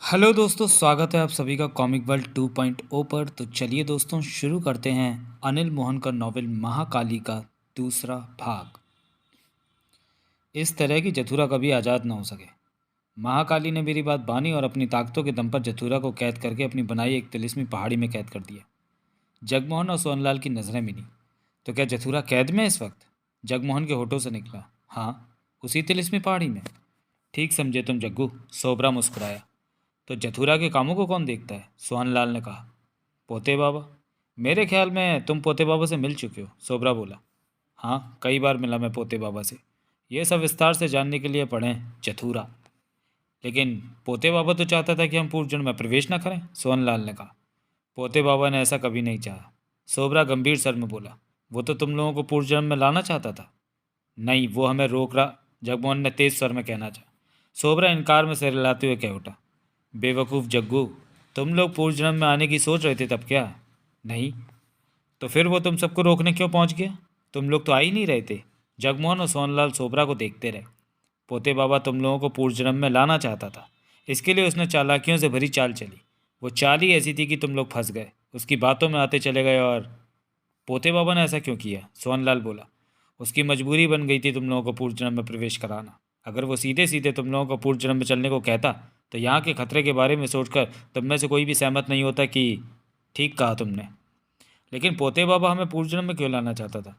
Hello दोस्तों, स्वागत है आप सभी का कॉमिक वर्ल्ड 2.0 पर। तो चलिए दोस्तों, शुरू करते हैं अनिल मोहन का नॉवेल महाकाली का दूसरा भाग। इस तरह की जथुरा कभी आज़ाद ना हो सके। महाकाली ने मेरी बात मानी और अपनी ताकतों के दम पर जथुरा को कैद करके अपनी बनाई एक तिलिस्मी पहाड़ी में कैद कर दिया। जगमोहन और सोनलाल की नज़रें मिली। तो क्या जथुरा कैद में है इस वक्त? जगमोहन के होठों से निकला, हाँ, उसी तिलिस्मी पहाड़ी में। ठीक समझे तुम जग्गू, सोबरा मुस्कुराया। तो जथुरा के कामों को कौन देखता है? सोहनलाल ने कहा। पोते बाबा। मेरे ख्याल में तुम पोते बाबा से मिल चुके हो, सोबरा बोला। हाँ, कई बार मिला मैं पोते बाबा से। ये सब विस्तार से जानने के लिए पढ़ें जथुरा। लेकिन पोते बाबा तो चाहता था कि हम पूर्व जन्म में प्रवेश न करें, सोहनलाल ने कहा। पोते बाबा ने ऐसा कभी नहीं चाहा, सोबरा गंभीर स्वर में बोला। वो तो तुम लोगों को पूर्व जन्म में लाना चाहता था। नहीं, वो हमें रोक रहा, जगमोहन ने तेज स्वर में कहना चाहा। सोबरा इनकार में सिर हिलाते हुए कह उठा। बेवकूफ़ जग्गू, तुम लोग पूर्व जन्म में आने की सोच रहे थे तब क्या? नहीं। तो फिर वो तुम सबको रोकने क्यों पहुंच गया? तुम लोग तो आ ही नहीं रहे थे। जगमोहन और सोनलाल सोबरा को देखते रहे। पोते बाबा तुम लोगों को पूर्व जन्म में लाना चाहता था, इसके लिए उसने चालाकियों से भरी चाल चली। वो चाल ही ऐसी थी कि तुम लोग फंस गए, उसकी बातों में आते चले गए। और पोते बाबा ने ऐसा क्यों किया? सोनलाल बोला। उसकी मजबूरी बन गई थी तुम लोगों को पूर्व जन्म में प्रवेश कराना। अगर वो सीधे सीधे तुम लोगों को पूर्व जन्म में चलने को कहता तो यहाँ के खतरे के बारे में सोचकर तुम में से कोई भी सहमत नहीं होता कि ठीक कहा तुमने। लेकिन पोते बाबा हमें पूर्व जन्म में क्यों लाना चाहता था?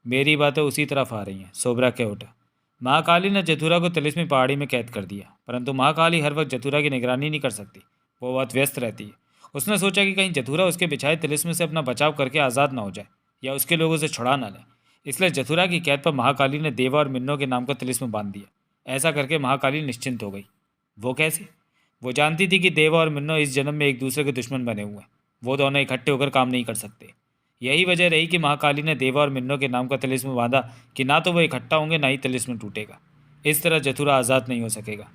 मेरी बातें उसी तरफ आ रही हैं, सोबरा कह उठा। महाकाली ने जथुरा को तिलिस्मी पहाड़ी में कैद कर दिया, परंतु महाकाली हर वक्त जथुरा की निगरानी नहीं कर सकती। वो बहुत व्यस्त रहती है। उसने सोचा कि कहीं जथुरा उसके बिछाए तिलिस्म से अपना बचाव करके आज़ाद ना हो जाए या उसके लोगों से छुड़ा ना ले। इसलिए जथुरा की कैद पर महाकाली ने देवा और मिन्नो के नाम का तिलिस्म बांध दिया। ऐसा करके महाकाली निश्चिंत हो गई। वो कैसे? वो जानती थी कि देवा और मिन्नो इस जन्म में एक दूसरे के दुश्मन बने हुए हैं। वो दोनों इकट्ठे होकर काम नहीं कर सकते। यही वजह रही कि महाकाली ने देवा और मिन्नो के नाम का तिलिस्म बांधा कि ना तो वो इकट्ठा होंगे, ना ही तिलिस्म टूटेगा। इस तरह जथुरा आज़ाद नहीं हो सकेगा।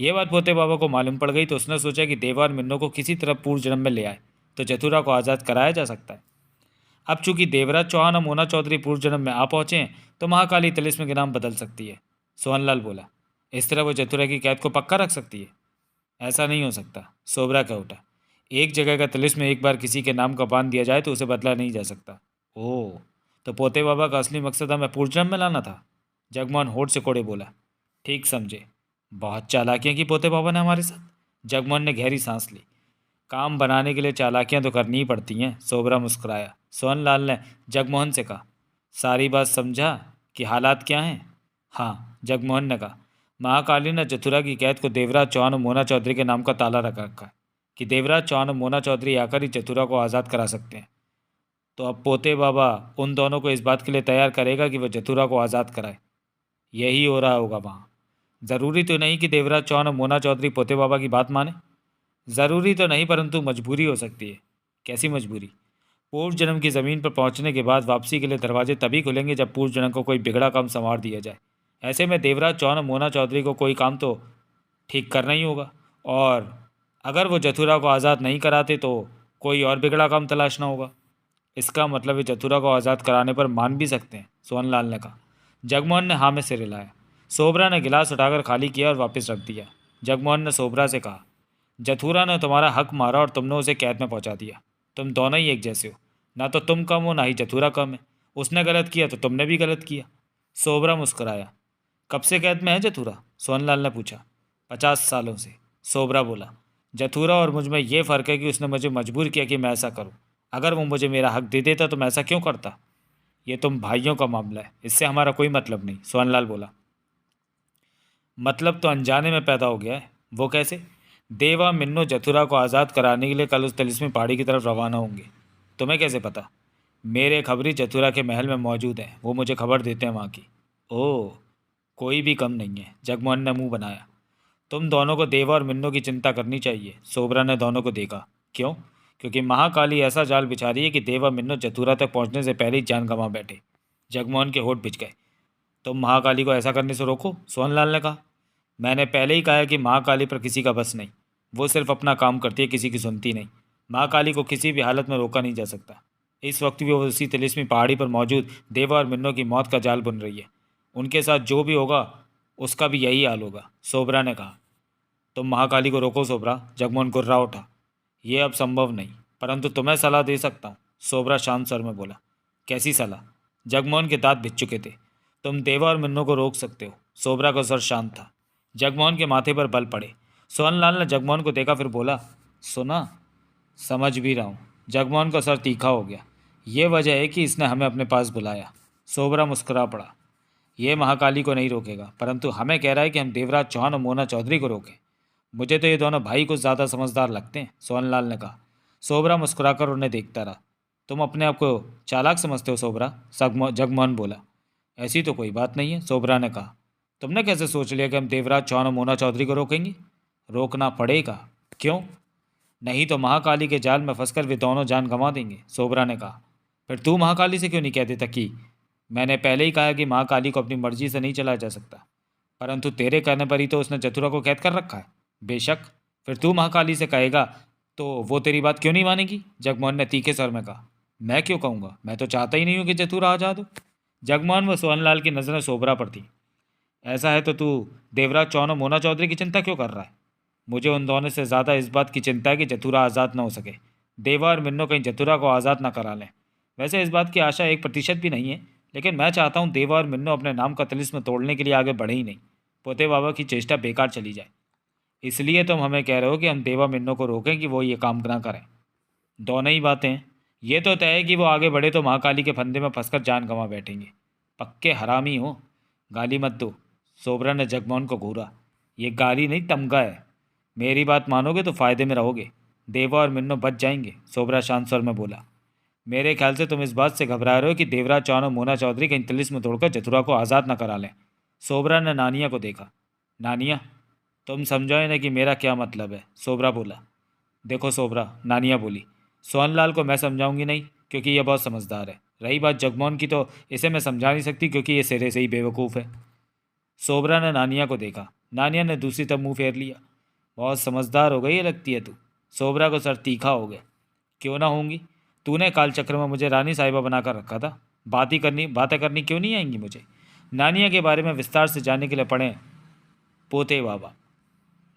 ये बात पोते बाबा को मालूम पड़ गई तो उसने सोचा कि देवा और मिन्नो को किसी तरह पूर्व जन्म में ले आए तो जथुरा को आज़ाद कराया जा सकता है। अब चूंकि देवराज चौहान और मोना चौधरी पूर्व जन्म में आ पहुंचे हैं तो महाकाली तिलिस्म के नाम बदल सकती है, सोहनलाल बोला। इस तरह वो जथुरा की कैद को पक्का रख सकती है। ऐसा नहीं हो सकता, सोबरा कह उठा। एक जगह का तिलिस्म एक बार किसी के नाम का बांध दिया जाए तो उसे बदला नहीं जा सकता। ओह, तो पोते बाबा का असली मकसद हमें पूर्व जन्म में लाना था, जगमोहन होठ से कोड़े बोला। ठीक समझे। बहुत चालाकियां की पोते बाबा ने हमारे साथ। जगमोहन ने गहरी सांस ली। काम बनाने के लिए चालाकियां तो करनी ही पड़ती हैं, सोबरा मुस्कुराया। सोहनलाल ने जगमोहन से कहा। सारी बात समझा कि हालात क्या हैं? हाँ, जगमोहन ने कहा। महाकाली ने जथुरा की कैद को देवराज चौहान और मोना चौधरी के नाम का ताला रखा है कि देवराज चौहान और मोना चौधरी आकर ही जथुरा को आज़ाद करा सकते हैं। तो अब पोते बाबा उन दोनों को इस बात के लिए तैयार करेगा कि वह जथुरा को आज़ाद कराए। यही हो रहा होगा वहाँ। ज़रूरी तो नहीं कि देवराज चौहान और मोना चौधरी पोते बाबा की बात माने। ज़रूरी तो नहीं, परंतु मजबूरी हो सकती है। कैसी मजबूरी? पूर्व जन्म की ज़मीन पर पहुंचने के बाद वापसी के लिए दरवाजे तभी खुलेंगे जब पूर्व जन्म को कोई बिगड़ा काम संवार दिया जाए। ऐसे में देवराज चौहान और मोना चौधरी को कोई काम तो ठीक करना ही होगा। और अगर वो जथुरा को आज़ाद नहीं कराते तो कोई और बिगड़ा काम तलाशना होगा। इसका मतलब है जथुरा को आज़ाद कराने पर मान भी सकते हैं, सोहनलाल ने कहा। जगमोहन ने हाँ में सिर हिलाया। सोबरा ने गिलास उठाकर खाली किया और वापस रख दिया। जगमोहन ने सोबरा से कहा। जथुरा ने तुम्हारा हक मारा और तुमने उसे कैद में पहुंचा दिया। तुम दोनों ही एक जैसे हो। ना तो तुम कम हो, ना ही जथुरा कम है। उसने गलत किया तो तुमने भी गलत किया। सोबरा मुस्कुराया। कब से कैद में है जथुरा? सोहनलाल ने पूछा। 50 सालों से, सोबरा बोला। जथुरा और मुझ में ये फ़र्क है कि उसने मुझे मजबूर किया कि मैं ऐसा करूं। अगर वो मुझे मेरा हक दे देता तो मैं ऐसा क्यों करता? ये तुम भाइयों का मामला है, इससे हमारा कोई मतलब नहीं, सोहनलाल बोला। मतलब तो अनजाने में पैदा हो गया है। वो कैसे? देवा मिन्नो जथुरा को आज़ाद कराने के लिए कल उस तिलिस्मी पहाड़ी की तरफ रवाना होंगे। तुम्हें कैसे पता? मेरे खबरी जथुरा के महल में मौजूद हैं, वो मुझे खबर देते हैं वहाँ की। ओह, कोई भी कम नहीं है, जगमोहन ने मुंह बनाया। तुम दोनों को देवा और मिन्नो की चिंता करनी चाहिए, सोबरा ने दोनों को देखा। क्यों? क्योंकि महाकाली ऐसा जाल बिछा रही है कि देवा मिन्नो जथुरा तक पहुंचने से पहले ही जान गंवा बैठे। जगमोहन के होठ भिज गए। तुम महाकाली को ऐसा करने से रोको, सोहनलाल ने कहा। मैंने पहले ही कहा है कि महाकाली पर किसी का बस नहीं। वो सिर्फ अपना काम करती है, किसी की सुनती नहीं। महाकाली को किसी भी हालत में रोका नहीं जा सकता। इस वक्त भी वो उसी तिलिस्मी पहाड़ी पर मौजूद देवा और मिन्नो की मौत का जाल बुन रही है। उनके साथ जो भी होगा उसका भी यही हाल होगा, सोबरा ने कहा। तुम महाकाली को रोको सोबरा, जगमोहन गुर्रा उठा। ये अब संभव नहीं, परंतु तुम्हें सलाह दे सकता हूँ, सोबरा शांत स्वर में बोला। कैसी सलाह? जगमोहन के दांत भिज चुके थे। तुम देवा और मिन्नो को रोक सकते हो। सोबरा का स्वर शांत था। जगमोहन के माथे पर बल पड़े। सोहनलाल ने जगमोहन को देखा, फिर बोला, सुना? समझ भी रहा हूँ। जगमोहन का सर तीखा हो गया। ये वजह है कि इसने हमें अपने पास बुलाया। सोबरा मुस्कुरा पड़ा। ये महाकाली को नहीं रोकेगा, परंतु हमें कह रहा है कि हम देवराज चौहान और मोना चौधरी को रोकें। मुझे तो ये दोनों भाई कुछ ज़्यादा समझदार लगते हैं, सोहनलाल ने कहा। सोबरा मुस्कुराकर उन्हें देखता रहा। तुम अपने आप को चालाक समझते हो सोबरा, जगमोहन बोला। ऐसी तो कोई बात नहीं है, सोबरा ने कहा। तुमने कैसे सोच लिया कि हम देवराज चौहान और मोना चौधरी को रोकेंगे? रोकना पड़ेगा। क्यों? नहीं तो महाकाली के जाल में फंसकर वे दोनों जान गंवा देंगे, सोबरा ने कहा। फिर तू महाकाली से क्यों नहीं कह देता कि मैंने पहले ही कहा कि महाकाली को अपनी मर्जी से नहीं चलाया जा सकता, परंतु तेरे कहने पर ही तो उसने चतुरा को कैद कर रखा है। बेशक, फिर तू महाकाली से कहेगा तो वो तेरी बात क्यों नहीं मानेगी? जगमोहन ने तीखे स्वर में कहा। मैं क्यों कहूँगा? मैं तो चाहता ही नहीं हूँ कि चतुरा आजाद हो। जगमोहन व सोहनलाल की नज़रें सोबरा पर थी। ऐसा है तो तू देवराज चौहान और मोना चौधरी की चिंता क्यों कर रहा है? मुझे उन दोनों से ज़्यादा इस बात की चिंता है कि चतुरा आज़ाद न हो सके। देवा और मिन्नो कहीं चतुरा को आज़ाद ना करा लें। वैसे इस बात की आशा 1% भी नहीं है, लेकिन मैं चाहता हूँ देवा और मिन्नो अपने नाम का तिलिस्म तोड़ने के लिए आगे बढ़े ही नहीं। पोते बाबा की चेष्टा बेकार चली जाए। इसलिए तुम हमें कह रहे हो कि हम देवा मिन्नो को रोकें कि वो ये काम ना करें। दोनों ही बातें हैं। ये तो तय है कि वो आगे बढ़े तो महाकाली के फंदे में फंसकर जान गंवा बैठेंगे। पक्के हरामी हो। गाली मत दो, सोबरा ने जगमोहन को घूरा। ये गाली नहीं, तमगा है। मेरी बात मानोगे तो फायदे में रहोगे। देवा और मिन्नो बच जाएंगे, सोबरा शांत स्वर में बोला। मेरे ख्याल से तुम इस बात से घबरा रहे हो कि देवराज चौहान और मोना चौधरी के तिलिस्म तोड़कर चतुरा को आज़ाद न करा लें। सोबरा ने नानिया को देखा। नानिया, तुम समझाओ ना कि मेरा क्या मतलब है, सोबरा बोला। देखो सोबरा, नानिया बोली, सोहनलाल को मैं समझाऊंगी नहीं, क्योंकि यह बहुत समझदार है। रही बात जगमोहन की, तो इसे मैं समझा नहीं सकती क्योंकि ये सिरे से ही बेवकूफ़ है। सोबरा ने नानिया को देखा। नानिया ने दूसरी तरफ मुंह फेर लिया। बहुत समझदार हो गई है लगती है तू। सोबरा को सर तीखा हो गया। क्यों ना होंगी? तूने कालचक्र में मुझे रानी साहिबा बनाकर रखा था। बातें करनी क्यों नहीं आएंगी मुझे? नानिया के बारे में विस्तार से जानने के लिए पढ़ें पोते बाबा।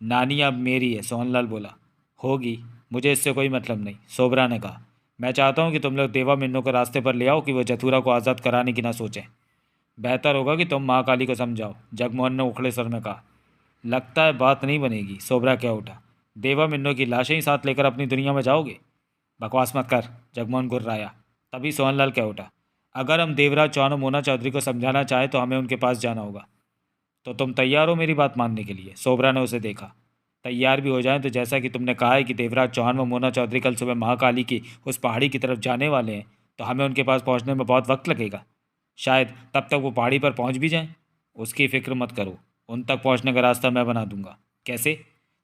नानी अब मेरी है, सोहनलाल बोला। होगी, मुझे इससे कोई मतलब नहीं, सोबरा ने कहा। मैं चाहता हूँ कि तुम लोग देवा मिन्नो को रास्ते पर ले आओ कि वो चतुरा को आज़ाद कराने की ना सोचें। बेहतर होगा कि तुम महाकाली को समझाओ, जगमोहन ने उखड़े स्वर में कहा। लगता है बात नहीं बनेगी, सोबरा क्या उठा। देवा मिन्नो की लाशें ही साथ लेकर अपनी दुनिया में जाओगे? बकवास मत कर, जगमोहन गुर्राया। तभी सोहनलाल क्या उठा। अगर हम देवराज चौहान और मोना चौधरी को समझाना चाहें तो हमें उनके पास जाना होगा। तो तुम तैयार हो मेरी बात मानने के लिए? सोबरा ने उसे देखा। तैयार भी हो जाएं तो जैसा कि तुमने कहा है कि देवराज चौहान व मोना चौधरी कल सुबह महाकाली की उस पहाड़ी की तरफ जाने वाले हैं, तो हमें उनके पास पहुंचने में बहुत वक्त लगेगा। शायद तब तक वो पहाड़ी पर पहुंच भी जाएं। उसकी फिक्र मत करो, उन तक पहुंचने का रास्ता मैं बना दूंगा। कैसे?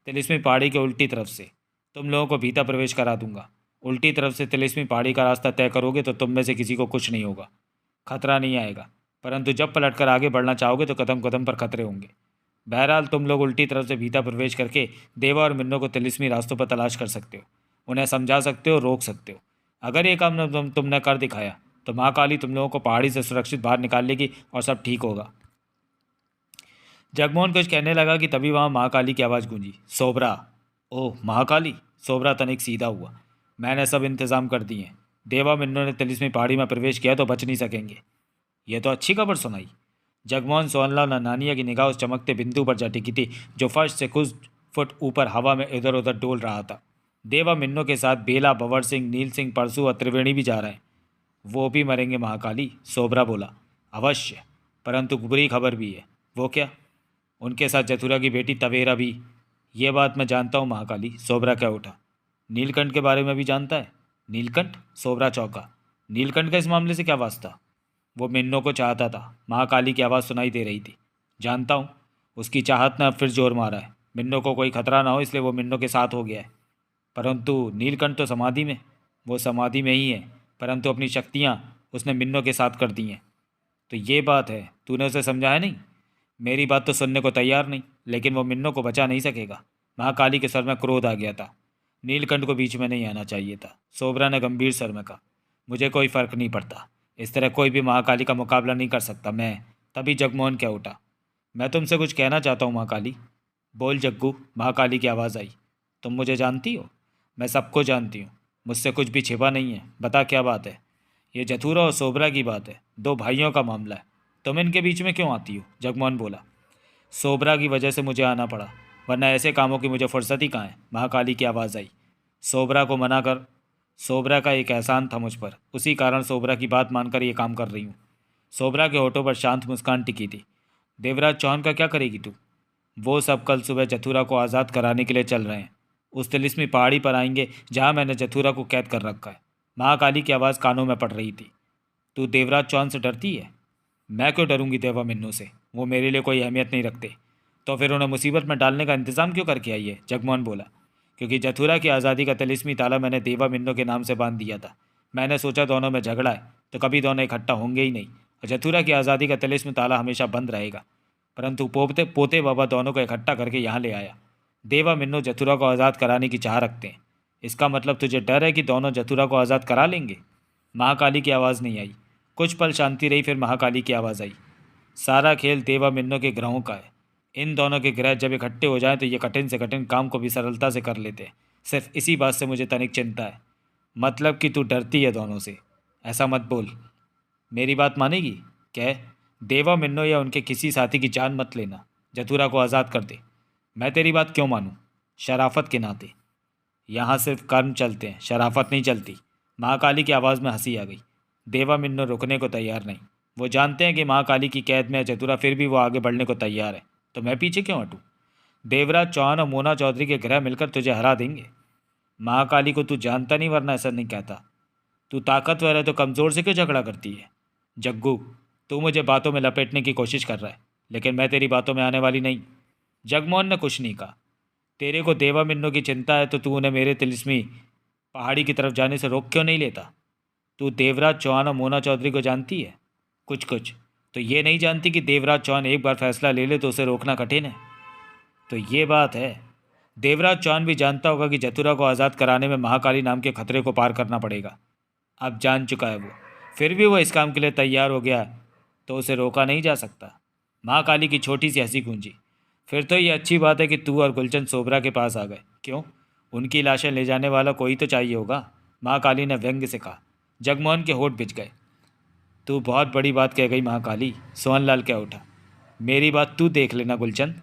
तिलिस्मी पहाड़ी के उल्टी तरफ से। तुम लोगों को भीतर प्रवेश करा दूंगा। उल्टी तरफ से तिलिस्मी पहाड़ी का रास्ता तय करोगे तो तुम में से किसी को कुछ नहीं होगा, खतरा नहीं आएगा। परंतु जब पलटकर आगे बढ़ना चाहोगे तो कदम कदम पर खतरे होंगे। बहरहाल तुम लोग उल्टी तरफ से भीतर प्रवेश करके देवा और मिन्नो को तिलिस्मी रास्तों पर तलाश कर सकते हो। उन्हें समझा सकते हो, रोक सकते हो। अगर ये काम तुमने कर दिखाया तो महाकाली तुम लोगों को पहाड़ी से सुरक्षित बाहर निकाल लेगी और सब ठीक होगा। जगमोहन कुछ कहने लगा कि तभी वहाँ महाकाली की आवाज़ गूंजी। सोबरा। ओह महाकाली। सोबरा तनिक सीधा हुआ। मैंने सब इंतज़ाम कर दिए हैं। देवा मिन्नो ने तिलिस्मी पहाड़ी में प्रवेश किया तो बच नहीं सकेंगे। ये तो अच्छी खबर सुनाई। जगमोहन सोहनलाल और नानिया की निगाह उस चमकते बिंदु पर जा टिकी थी जो फर्श से कुछ फुट ऊपर हवा में इधर उधर डोल रहा था। देवा मिन्नो के साथ बेला, बवर सिंह, नील सिंह, परसू और त्रिवेणी भी जा रहे हैं। वो भी मरेंगे महाकाली, सोबरा बोला। अवश्य, परंतु बुरी खबर भी है। वो क्या? उनके साथ जथुरा की बेटी तवेरा भी। ये बात मैं जानता हूँ महाकाली, सोबरा क्या उठा। नीलकंठ के बारे में भी जानता है? नीलकंठ? सोबरा चौंका। नीलकंठ का इस मामले से क्या वास्ता? वो मिन्नो को चाहता था, महाकाली की आवाज़ सुनाई दे रही थी। जानता हूँ। उसकी चाहत ने अब फिर जोर मारा है। मिन्नो को कोई खतरा ना हो इसलिए वो मिन्नो के साथ हो गया है। परंतु नीलकंठ तो समाधि में। वो समाधि में ही है, परंतु अपनी शक्तियाँ उसने मिन्नो के साथ कर दी हैं। तो ये बात है, तूने उसे समझाया नहीं? मेरी बात तो सुनने को तैयार नहीं, लेकिन वो मिन्नो को बचा नहीं सकेगा। महाकाली के सर में क्रोध आ गया था। नीलकंठ को बीच में नहीं आना चाहिए था, सोबरा ने गंभीर स्वर में कहा। मुझे कोई फ़र्क नहीं पड़ता, इस तरह कोई भी महाकाली का मुकाबला नहीं कर सकता मैं। तभी जगमोहन क्या उठा। मैं तुमसे कुछ कहना चाहता हूँ महाकाली। बोल जग्गू, महाकाली की आवाज़ आई। तुम मुझे जानती हो? मैं सबको जानती हूँ, मुझसे कुछ भी छिपा नहीं है। बता क्या बात है? ये जथुरा और सोबरा की बात है, दो भाइयों का मामला है। तुम इनके बीच में क्यों आती हो? जगमोहन बोला। सोबरा की वजह से मुझे आना पड़ा, वरना ऐसे कामों की मुझे फुर्सत ही कहाँ है। महाकाली की आवाज़ आई। सोबरा को मना कर। सोबरा का एक एहसान था मुझ पर, उसी कारण सोबरा की बात मानकर ये काम कर रही हूँ। सोबरा के होठों पर शांत मुस्कान टिकी थी। देवराज चौहान का क्या करेगी तू? वो सब कल सुबह जथुरा को आज़ाद कराने के लिए चल रहे हैं। उस तिलिस्मी पहाड़ी पर आएंगे जहाँ मैंने जथुरा को कैद कर रखा है। महाकाली की आवाज़ कानों में पड़ रही थी। तू देवराज चौहान से डरती है? मैं क्यों डरूंगी देवा मिन्नू से? वो मेरे लिए कोई अहमियत नहीं रखते। तो फिर उन्हें मुसीबत में डालने का इंतज़ाम क्यों करके आई है? जगमोहन बोला। क्योंकि जथुरा की आज़ादी का तिलिस्मी ताला मैंने देवा मिन्नू के नाम से बांध दिया था। मैंने सोचा दोनों में झगड़ा है तो कभी दोनों इकट्ठा होंगे ही नहीं, और जथुरा की आज़ादी का तिलिस्मी ताला हमेशा बंद रहेगा। परंतु पोते पोते बाबा दोनों को इकट्ठा करके यहाँ ले आया। देवा मिन्नू जथुरा को आज़ाद कराने की चाह रखते हैं। इसका मतलब तुझे डर है कि दोनों जथुरा को आज़ाद करा लेंगे? महाकाली की आवाज़ नहीं आई। कुछ पल शांति रही, फिर महाकाली की आवाज़ आई। सारा खेल देवा मिन्नो के ग्रहों का है। इन दोनों के ग्रह जब इकट्ठे हो जाएं तो ये कठिन से कठिन काम को भी सरलता से कर लेते हैं। सिर्फ इसी बात से मुझे तनिक चिंता है। मतलब कि तू डरती है दोनों से? ऐसा मत बोल। मेरी बात मानेगी? कह, देवा मिन्नो या उनके किसी साथी की जान मत लेना, जथुरा को आज़ाद कर दे। मैं तेरी बात क्यों मानूं? शराफत के नाते। यहाँ सिर्फ कर्म चलते हैं, शराफत नहीं चलती। महाकाली की आवाज़ में हंसी आ गई। देवा मिन्नो रुकने को तैयार नहीं। वो जानते हैं कि महाकाली की कैद में है जतुरा, फिर भी वो आगे बढ़ने को तैयार है। तो मैं पीछे क्यों हटूँ? देवराज चौहान और मोना चौधरी के ग्रह मिलकर तुझे हरा देंगे। महाकाली को तू जानता नहीं, वरना ऐसा नहीं कहता। तू ताकतवर है तो कमज़ोर से क्यों झगड़ा करती है? जग्गू, तू मुझे बातों में लपेटने की कोशिश कर रहा है, लेकिन मैं तेरी बातों में आने वाली नहीं। जगमोहन ने कुछ नहीं कहा। तेरे को देवा मिन्नो की चिंता है तो तू उन्हें मेरे तिलिस्मी पहाड़ी की तरफ जाने से रोक क्यों नहीं लेता? तू देवराज चौहान और मोना चौधरी को जानती है? कुछ कुछ। तो ये नहीं जानती कि देवराज चौहान एक बार फैसला ले ले तो उसे रोकना कठिन है? तो ये बात है। देवराज चौहान भी जानता होगा कि जतुरा को आज़ाद कराने में महाकाली नाम के खतरे को पार करना पड़ेगा। अब जान चुका है वो, फिर भी वो इस काम के लिए तैयार हो गया तो उसे रोका नहीं जा सकता। महाकाली की छोटी सी हंसी गूंजी। फिर तो ये अच्छी बात है कि तू और गुलचंद सोबरा के पास आ गए। क्यों? उनकी लाशें ले जाने वाला कोई तो चाहिए होगा, महाकाली ने व्यंग्य से कहा। जगमोहन के होठ बिछ गए। तू बहुत बड़ी बात कह गई महाकाली, सोहनलाल कह उठा। मेरी बात तू देख लेना गुलचंद।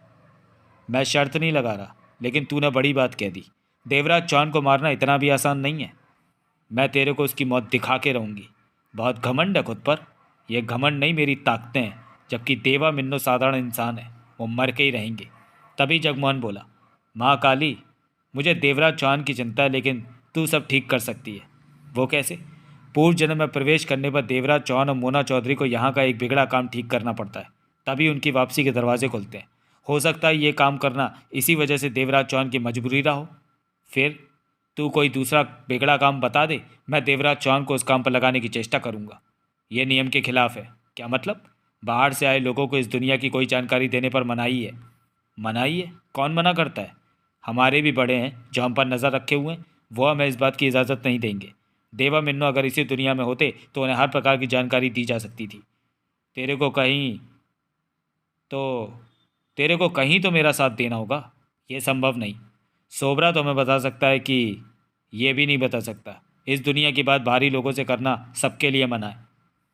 मैं शर्त नहीं लगा रहा, लेकिन तूने बड़ी बात कह दी। देवराज चौहान को मारना इतना भी आसान नहीं है। मैं तेरे को उसकी मौत दिखा के रहूँगी। बहुत घमंड है खुद पर। यह घमंड नहीं, मेरी ताकतें हैं। जबकि देवा मिन्नो साधारण इंसान है, वो मर के ही रहेंगे। तभी जगमोहन बोला। महाकाली, मुझे देवराज चौहान की चिंता है, लेकिन तू सब ठीक कर सकती है। वो कैसे? पूर्व जन्म में प्रवेश करने पर देवराज चौहान और मोना चौधरी को यहाँ का एक बिगड़ा काम ठीक करना पड़ता है, तभी उनकी वापसी के दरवाजे खुलते हैं। हो सकता है ये काम करना इसी वजह से देवराज चौहान की मजबूरी रहा हो। फिर तू कोई दूसरा बिगड़ा काम बता दे, मैं देवराज चौहान को उस काम पर लगाने की चेष्टा करूँगा। ये नियम के खिलाफ है। क्या मतलब? बाहर से आए लोगों को इस दुनिया की कोई जानकारी देने पर मनाही है। मनाही है? कौन मना करता है? हमारे भी बड़े हैं जो हम पर नज़र रखे हुए हैं, वो हमें इस बात की इजाज़त नहीं देंगे। देवा मिन्नो अगर इसी दुनिया में होते तो उन्हें हर प्रकार की जानकारी दी जा सकती थी। तेरे को कहीं तो तेरे को कहीं तो मेरा साथ देना होगा। ये संभव नहीं। सोबरा तो हमें बता सकता है कि ये भी नहीं बता सकता। इस दुनिया की बात बाहरी लोगों से करना सबके लिए मना है।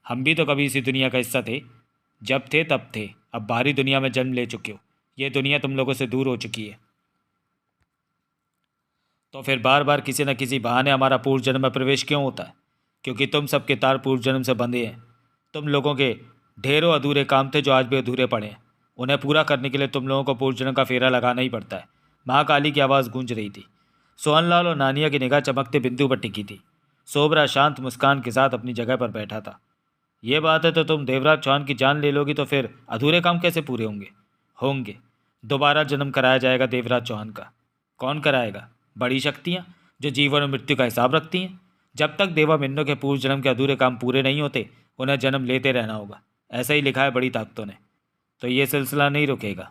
हम भी तो कभी इसी दुनिया का हिस्सा थे। जब थे तब थे, अब बाहरी दुनिया में जन्म ले चुके हो। ये दुनिया तुम लोगों से दूर हो चुकी है। तो फिर बार बार किसी न किसी बहाने हमारा पूर्व जन्म में प्रवेश क्यों होता है? क्योंकि तुम सबके तार पूर्व जन्म से बंधे हैं। तुम लोगों के ढेरों अधूरे काम थे जो आज भी अधूरे पड़े हैं। उन्हें पूरा करने के लिए तुम लोगों को पूर्व जन्म का फेरा लगाना ही पड़ता है। महाकाली की आवाज़ गूंज रही थी। सोहनलाल और नानिया की निगाह चमकते बिंदु पर टिकी थी। सोबरा शांत मुस्कान के साथ अपनी जगह पर बैठा था। ये बात है तो तुम देवराज चौहान की जान ले लोगी तो फिर अधूरे काम कैसे पूरे होंगे? होंगे। दोबारा जन्म कराया जाएगा देवराज चौहान का। कौन कराएगा? बड़ी शक्तियाँ जो जीवन और मृत्यु का हिसाब रखती हैं। जब तक देवा मिन्नो के पूर्व जन्म के अधूरे काम पूरे नहीं होते, उन्हें जन्म लेते रहना होगा। ऐसा ही लिखा है बड़ी ताकतों ने। तो ये सिलसिला नहीं रुकेगा।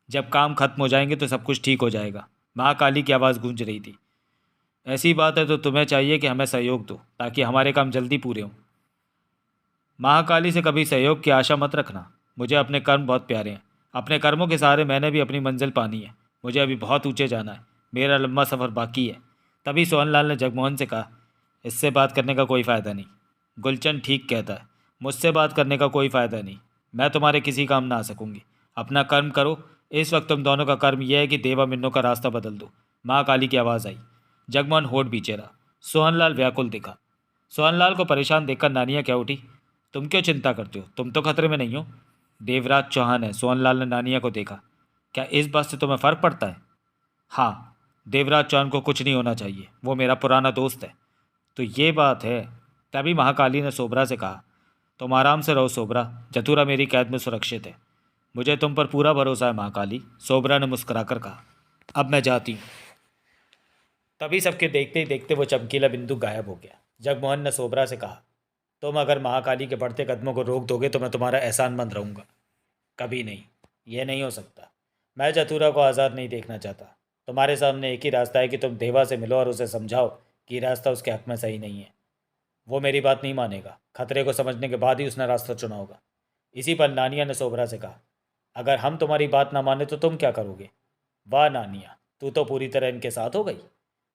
जब काम खत्म हो जाएंगे तो सब कुछ ठीक हो जाएगा। महाकाली की आवाज़ गूंज रही थी। ऐसी बात है तो तुम्हें चाहिए कि हमें सहयोग दो ताकि हमारे काम जल्दी पूरे हों। महाकाली से कभी सहयोग की आशा मत रखना। मुझे अपने कर्म बहुत प्यारे हैं। अपने कर्मों के सहारे मैंने भी अपनी मंजिल पानी है। मुझे अभी बहुत ऊंचे जाना है, मेरा लंबा सफ़र बाकी है। तभी सोहनलाल ने जगमोहन से कहा, इससे बात करने का कोई फ़ायदा नहीं। गुलचंद ठीक कहता है, मुझसे बात करने का कोई फ़ायदा नहीं। मैं तुम्हारे किसी काम ना आ सकूंगी। अपना कर्म करो। इस वक्त तुम दोनों का कर्म यह है कि देवा मिन्नो का रास्ता बदल दो। माँ काली की आवाज़ आई। जगमोहन होठ पीछे रहा। सोहनलाल व्याकुल दिखा। सोहनलाल को परेशान देखकर नानिया क्या उठी। तुम क्यों चिंता करते हो, तुम तो खतरे में नहीं हो। देवराज चौहान है। सोहनलाल ने नानिया को देखा। क्या इस बात से तुम्हें फ़र्क पड़ता है? हाँ, देवराज चौहान को कुछ नहीं होना चाहिए, वो मेरा पुराना दोस्त है। तो ये बात है। तभी महाकाली ने सोबरा से कहा, तुम आराम से रहो सोबरा, जतुरा मेरी कैद में सुरक्षित है। मुझे तुम पर पूरा भरोसा है महाकाली, सोबरा ने मुस्कुराकर कहा। अब मैं जाती हूँ। तभी सबके देखते ही देखते वो चमकीला बिंदु गायब हो गया। जगमोहन ने सोबरा से कहा, तुम अगर महाकाली के बढ़ते कदमों को रोक दोगे तो मैं तुम्हारा एहसानमंद रहूंगा। कभी नहीं, ये नहीं हो सकता। मैं जतुरा को आज़ाद नहीं देखना चाहता। तुम्हारे सामने एक ही रास्ता है कि तुम देवा से मिलो और उसे समझाओ कि ये रास्ता उसके हक में सही नहीं है। वो मेरी बात नहीं मानेगा। खतरे को समझने के बाद ही उसने रास्ता चुना होगा। इसी पर नानिया ने सोबरा से कहा, अगर हम तुम्हारी बात ना माने तो तुम क्या करोगे? वाह नानिया, तू तो पूरी तरह इनके साथ हो गई।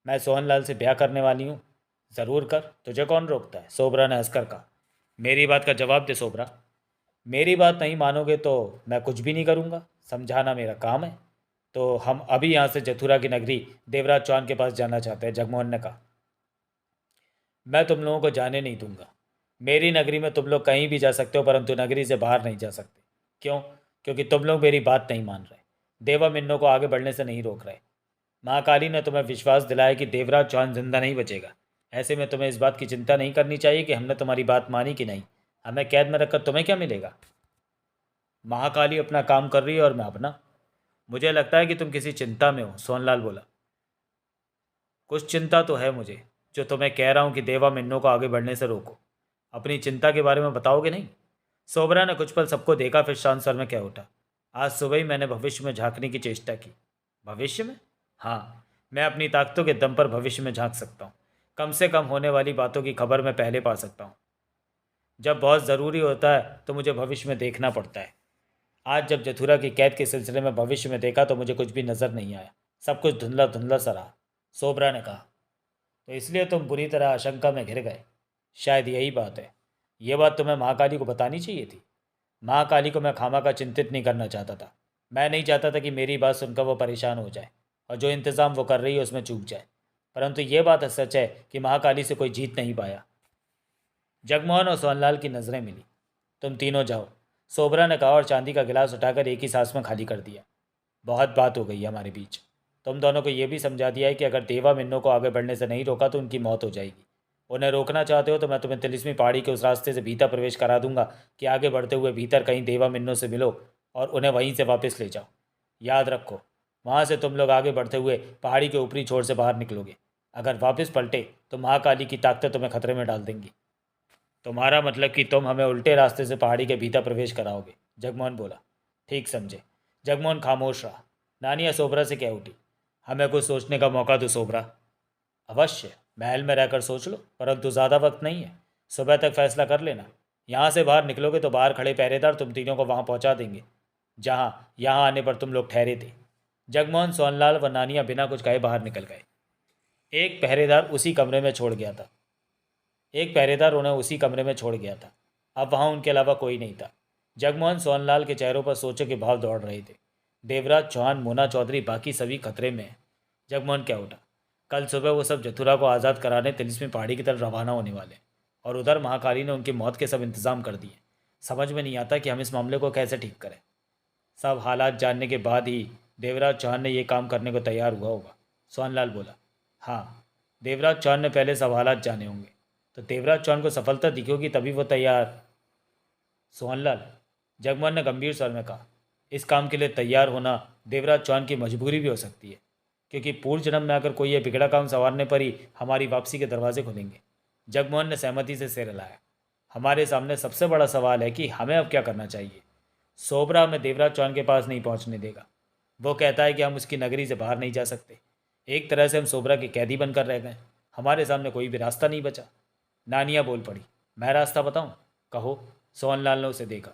मैं सोहनलाल से ब्याह करने वाली हूँ। ज़रूर कर, तुझे कौन रोकता है, सोबरा ने हंसकर कहा। मेरी बात का जवाब दे सोबरा। मेरी बात नहीं मानोगे तो मैं कुछ भी नहीं करूँगा। समझाना मेरा काम है। तो हम अभी यहाँ से जथुरा की नगरी देवराज चौहान के पास जाना चाहते हैं, जगमोहन ने कहा। मैं तुम लोगों को जाने नहीं दूंगा। मेरी नगरी में तुम लोग कहीं भी जा सकते हो, परंतु नगरी से बाहर नहीं जा सकते। क्यों? क्योंकि तुम लोग मेरी बात नहीं मान रहे। देवा मिन्नो को आगे बढ़ने से नहीं रोक रहे। महाकाली ने तुम्हें विश्वास दिलाया कि देवराज चौहान जिंदा नहीं बचेगा। ऐसे में तुम्हें इस बात की चिंता नहीं करनी चाहिए कि हमने तुम्हारी बात मानी कि नहीं। हमें कैद में रखकर तुम्हें क्या मिलेगा? महाकाली अपना काम कर रही है और मैं अपना। मुझे लगता है कि तुम किसी चिंता में हो, सोनलाल बोला। कुछ चिंता तो है मुझे, जो तुम्हें कह रहा हूँ कि देवा मिन्नो को आगे बढ़ने से रोको। अपनी चिंता के बारे में बताओगे नहीं? सोबरा ने कुछ पल सबको देखा, फिर शांत स्वर में कह उठा, आज सुबह ही मैंने भविष्य में झांकने की चेष्टा की। भविष्य में? हाँ, मैं अपनी ताकतों के दम पर भविष्य में झांक सकता हूँ। कम से कम होने वाली बातों की खबर मैं पहले पा सकता हूँ। जब बहुत ज़रूरी होता है तो मुझे भविष्य में देखना पड़ता है। आज जब जथुरा की कैद के सिलसिले में भविष्य में देखा तो मुझे कुछ भी नज़र नहीं आया। सब कुछ धुंधला धुंधला सा रहा। सोबरा ने कहा, तो इसलिए तुम बुरी तरह आशंका में घिर गए। शायद यही बात है। ये बात तुम्हें महाकाली को बतानी चाहिए थी। महाकाली को मैं खामा का चिंतित नहीं करना चाहता था। मैं नहीं चाहता था कि मेरी बात सुनकर वो परेशान हो जाए और जो इंतज़ाम वो कर रही है उसमें चूक जाए। परंतु ये बात सच है कि महाकाली से कोई जीत नहीं पाया। जगमोहन और सोनलाल की नज़रें मिली। तुम तीनों जाओ, सोबरा ने कहा और चांदी का गिलास उठाकर एक ही सांस में खाली कर दिया। बहुत बात हो गई है हमारे बीच। तुम दोनों को यह भी समझा दिया है कि अगर देवा मिन्नो को आगे बढ़ने से नहीं रोका तो उनकी मौत हो जाएगी। उन्हें रोकना चाहते हो तो मैं तुम्हें तिलिस्मी पहाड़ी के उस रास्ते से भीतर प्रवेश करा दूंगा कि आगे बढ़ते हुए भीतर कहीं देवा मिन्नो से मिलो और उन्हें वहीं से वापस ले जाओ। याद रखो, वहाँ से तुम लोग आगे बढ़ते हुए पहाड़ी के ऊपरी छोर से बाहर निकलोगे। अगर वापस पलटे तो महाकाली की ताकतें तुम्हें खतरे में डाल देंगी। तुम्हारा मतलब कि तुम हमें उल्टे रास्ते से पहाड़ी के भीतर प्रवेश कराओगे, जगमोहन बोला। ठीक समझे। जगमोहन खामोश रहा। नानिया सोबरा से कह उठी, हमें कुछ सोचने का मौका दो सोबरा। अवश्य, महल में रहकर सोच लो, परंतु ज़्यादा वक्त नहीं है। सुबह तक फैसला कर लेना। यहाँ से बाहर निकलोगे तो बाहर खड़े पहरेदार तुम तीनों को वहाँ पहुँचा देंगे जहाँ यहाँ आने पर तुम लोग ठहरे थे। जगमोहन, सोनलाल व नानिया बिना कुछ कहे बाहर निकल गए। एक पहरेदार उसी कमरे में छोड़ गया था। एक पहरेदार उन्हें उसी कमरे में छोड़ गया था। अब वहाँ उनके अलावा कोई नहीं था। जगमोहन, सोनलाल के चेहरों पर सोचों के भाव दौड़ रहे थे। देवराज चौहान, मोना चौधरी, बाकी सभी खतरे में हैं। जगमोहन क्या उठा। कल सुबह वो सब जथुरा को आज़ाद कराने तिलिस्मी पहाड़ी की तरफ रवाना होने वाले, और उधर महाकाली ने उनकी मौत के सब इंतजाम कर दिए। समझ में नहीं आता कि हम इस मामले को कैसे ठीक करें। सब हालात जानने के बाद ही देवराज चौहान ने ये काम करने को तैयार हुआ होगा, सोनलाल बोला। हाँ, देवराज चौहान ने पहले सब हालात जाने होंगे, तो देवराज चौहान को सफलता दिखी होगी तभी वो तैयार। सोहनलाल, जगमोहन ने गंभीर स्वर में कहा, इस काम के लिए तैयार होना देवराज चौहान की मजबूरी भी हो सकती है, क्योंकि पूर्व जन्म में आकर कोई ये बिगड़ा काम संवारने पर ही हमारी वापसी के दरवाजे खुलेंगे। जगमोहन ने सहमति से सिर हिलाया। हमारे सामने सबसे बड़ा सवाल है कि हमें अब क्या करना चाहिए। सोबरा हमें देवराज चौहान के पास नहीं पहुंचने देगा। वो कहता है कि हम उसकी नगरी से बाहर नहीं जा सकते। एक तरह से हम सोबरा के कैदी बनकर रह गए। हमारे सामने कोई भी रास्ता नहीं बचा। नानिया बोल पड़ी, मैं रास्ता बताऊं? कहो। सोहनलाल ने उसे देखा।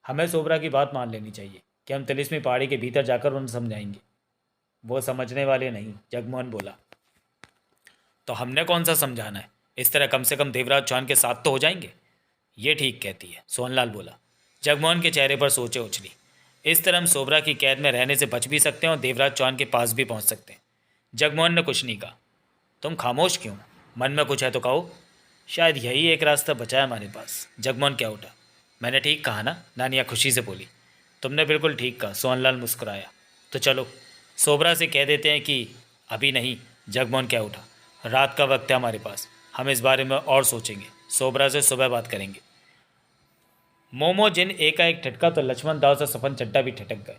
हमें सोबरा की बात मान लेनी चाहिए कि हम तिलिस्मी पहाड़ी के भीतर जाकर उन्हें समझाएंगे। वो समझने वाले नहीं, जगमोहन बोला। तो हमने कौन सा समझाना है? इस तरह कम से कम देवराज चौहान के साथ तो हो जाएंगे। ये ठीक कहती है, सोहनलाल बोला। जगमोहन के चेहरे पर सोचे उछली। इस तरह हम सोबरा की कैद में रहने से बच भी सकते हैं और देवराज चौहान के पास भी पहुंच सकते हैं। जगमोहन ने कुछ नहीं कहा। तुम खामोश क्यों? मन में कुछ है तो कहो। शायद यही एक रास्ता बचा है हमारे पास। जगमोहन क्या उठा। मैंने ठीक कहा ना? नानिया खुशी से बोली। तुमने बिल्कुल ठीक कहा, सोहनलाल मुस्कुराया। तो चलो सोबरा से कह देते हैं कि अभी नहीं। जगमोहन क्या उठा। रात का वक्त है हमारे पास, हम इस बारे में और सोचेंगे। सोबरा से सुबह बात करेंगे। मोमो जिन एकाएक ठटका तो लक्ष्मण दास और सपन चड्डा भी ठटक गए।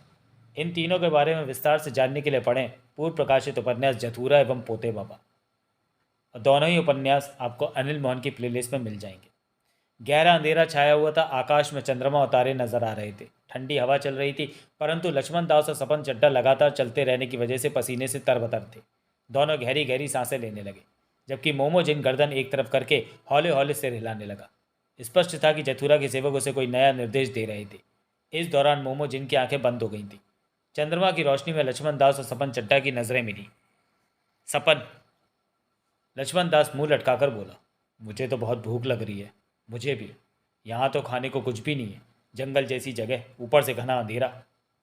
इन तीनों के बारे में विस्तार से जानने के लिए पढ़ें पूर्व प्रकाशित उपन्यास जथुरा एवं पोते बाबा। और दोनों ही उपन्यास आपको अनिल मोहन की प्लेलिस्ट में मिल जाएंगे। गहरा अंधेरा छाया हुआ था, आकाश में चंद्रमा और तारे नजर आ रहे थे, ठंडी हवा चल रही थी, परंतु लक्ष्मण दास और सपन चड्डा लगातार चलते रहने की वजह से पसीने से तरबतर थे। दोनों गहरी गहरी सांसें लेने लगे, जबकि मोमो जिन गर्दन एक तरफ करके हौले हौले सिर हिलाने लगा। स्पष्ट था कि जथुरा के सेवक उसे कोई नया निर्देश दे रहे थे। इस दौरान मोमो जिन की आंखें बंद हो गई थीं। चंद्रमा की रोशनी में लक्ष्मण दास और सपन चड्डा की नजरें मिली। सपन, लक्ष्मण दास मुंह लटकाकर बोला, मुझे तो बहुत भूख लग रही है। मुझे भी। यहाँ तो खाने को कुछ भी नहीं है, जंगल जैसी जगह, ऊपर से घना अंधेरा।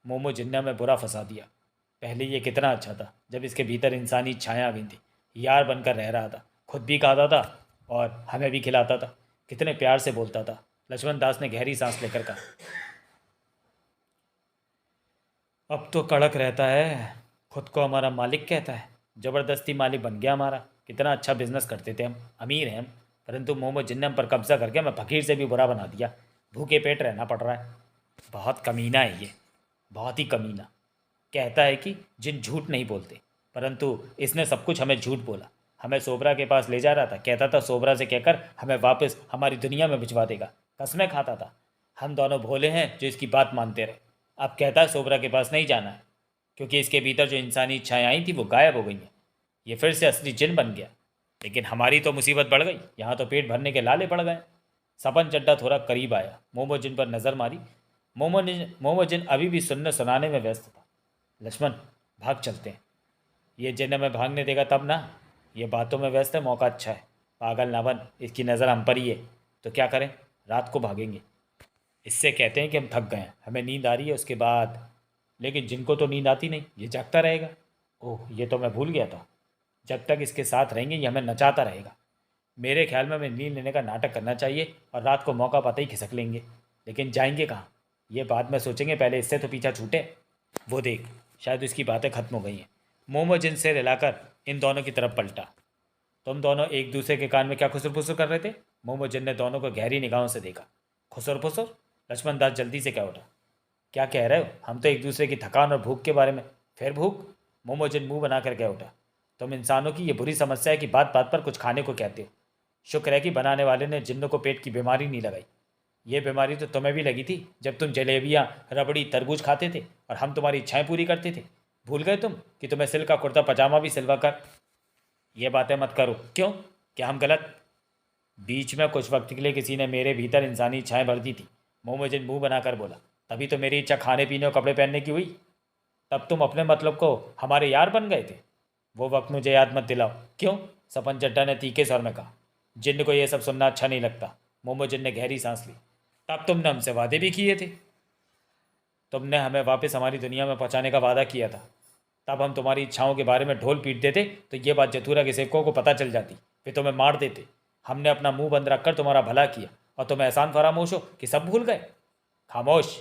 मोमो जिन्ना में बुरा फंसा दिया। पहले ये कितना अच्छा था, जब इसके भीतर इंसानी छाया आ गई थी। यार बनकर रह रहा था, खुद भी खाता था और हमें भी खिलाता था। कितने प्यार से बोलता था। लक्ष्मण दास ने गहरी सांस लेकर कहा। अब तो कड़क रहता है, खुद को हमारा मालिक कहता है। ज़बरदस्ती मालिक बन गया हमारा। कितना अच्छा बिजनेस करते थे हम, अमीर हैं हम, परंतु मोमो जिन्ने हम पर कब्जा करके हमें फकीर से भी बुरा बना दिया। भूखे पेट रहना पड़ रहा है। बहुत कमीना है ये, बहुत ही कमीना। कहता है कि जिन झूठ नहीं बोलते, परंतु इसने सब कुछ हमें झूठ बोला। हमें सोबरा के पास ले जा रहा था, कहता था सोबरा से कहकर हमें वापस हमारी दुनिया में भिजवा देगा। कसमें खाता था। हम दोनों भोले हैं जो इसकी बात मानते रहे। अब कहता है सोबरा के पास नहीं जाना है, क्योंकि इसके भीतर जो इंसानी इच्छाएं आई थी वो गायब हो गई हैं। ये फिर से असली जिन बन गया। लेकिन हमारी तो मुसीबत बढ़ गई, यहाँ तो पेट भरने के लाले पड़ गए। सपन चड्डा थोड़ा करीब आया, मोमो जिन पर नज़र मारी। मोमो जिन अभी भी सुनने सुनाने में व्यस्त था। लक्ष्मण, भाग चलते हैं। ये जिन हमें भागने देगा तब ना। ये बातों में व्यस्त है, मौका अच्छा है। पागल ना बन, इसकी नज़र हम पर ही है। तो क्या करें? रात को भागेंगे। इससे कहते हैं कि हम थक गए हैं, हमें नींद आ रही है, उसके बाद। लेकिन जिनको तो नींद आती नहीं, ये जागता रहेगा। ओह, ये तो मैं भूल गया था। जब तक इसके साथ रहेंगे ये हमें नचाता रहेगा। मेरे ख्याल में हमें नींद लेने का नाटक करना चाहिए और रात को मौका पाते ही खिसक लेंगे। लेकिन जाएंगे कहाँ, ये बाद में सोचेंगे, पहले इससे तो पीछा छूटे। वो देख, शायद उसकी बातें खत्म हो गई हैं। मोमो जिन से हिलाकर इन दोनों की तरफ पलटा। तुम दोनों एक दूसरे के कान में क्या खुसर फुसर कर रहे थे? मोमो जिन ने दोनों को गहरी निगाहों से देखा। खुसर फुसर? लक्ष्मण दास जल्दी से क्या उठा। क्या कह रहे हो? हम तो एक दूसरे की थकान और भूख के बारे में। फिर भूख? मोमो जिन मुंह बनाकर क्या उठा। तुम इंसानों की ये बुरी समस्या है कि बात बात पर कुछ खाने को कहते हो। शुक्र है कि बनाने वाले ने जिन्नों को पेट की बीमारी नहीं लगाई। ये बीमारी तो तुम्हें भी लगी थी जब तुम जलेबियाँ, रबड़ी, तरबूज खाते थे और हम तुम्हारी इच्छाएं पूरी करते थे। भूल गए तुम कि तुम्हें सिल्क का कुर्ता पजामा भी सिलवा कर। ये बातें मत करो। क्यों? क्या हम गलत? बीच में कुछ वक्त के लिए किसी ने मेरे भीतर इंसानी इच्छाएं भर दी थी। मोमोजिन मुंह बनाकर बोला। तभी तो मेरी इच्छा खाने पीने और कपड़े पहनने की हुई। तब तुम अपने मतलब को हमारे यार बन गए थे। वो वक्त मुझे याद मत दिलाओ। क्यों? सपन चड्डा ने तीखे स्वर में कहा। जिन्न को यह सब सुनना अच्छा नहीं लगता। मोमोजिन ने गहरी सांस ली। तब तुमने हमसे वादे भी किए थे। तुमने हमें वापस हमारी दुनिया में पहुंचाने का वादा किया था। तब हम तुम्हारी इच्छाओं के बारे में ढोल पीट देते तो ये बात जथुरा के सेवकों को पता चल जाती, वे तुम्हें मार देते। हमने अपना मुंह बंद रखकर तुम्हारा भला किया और तुम एहसान फरामोश हो कि सब भूल गए। खामोश,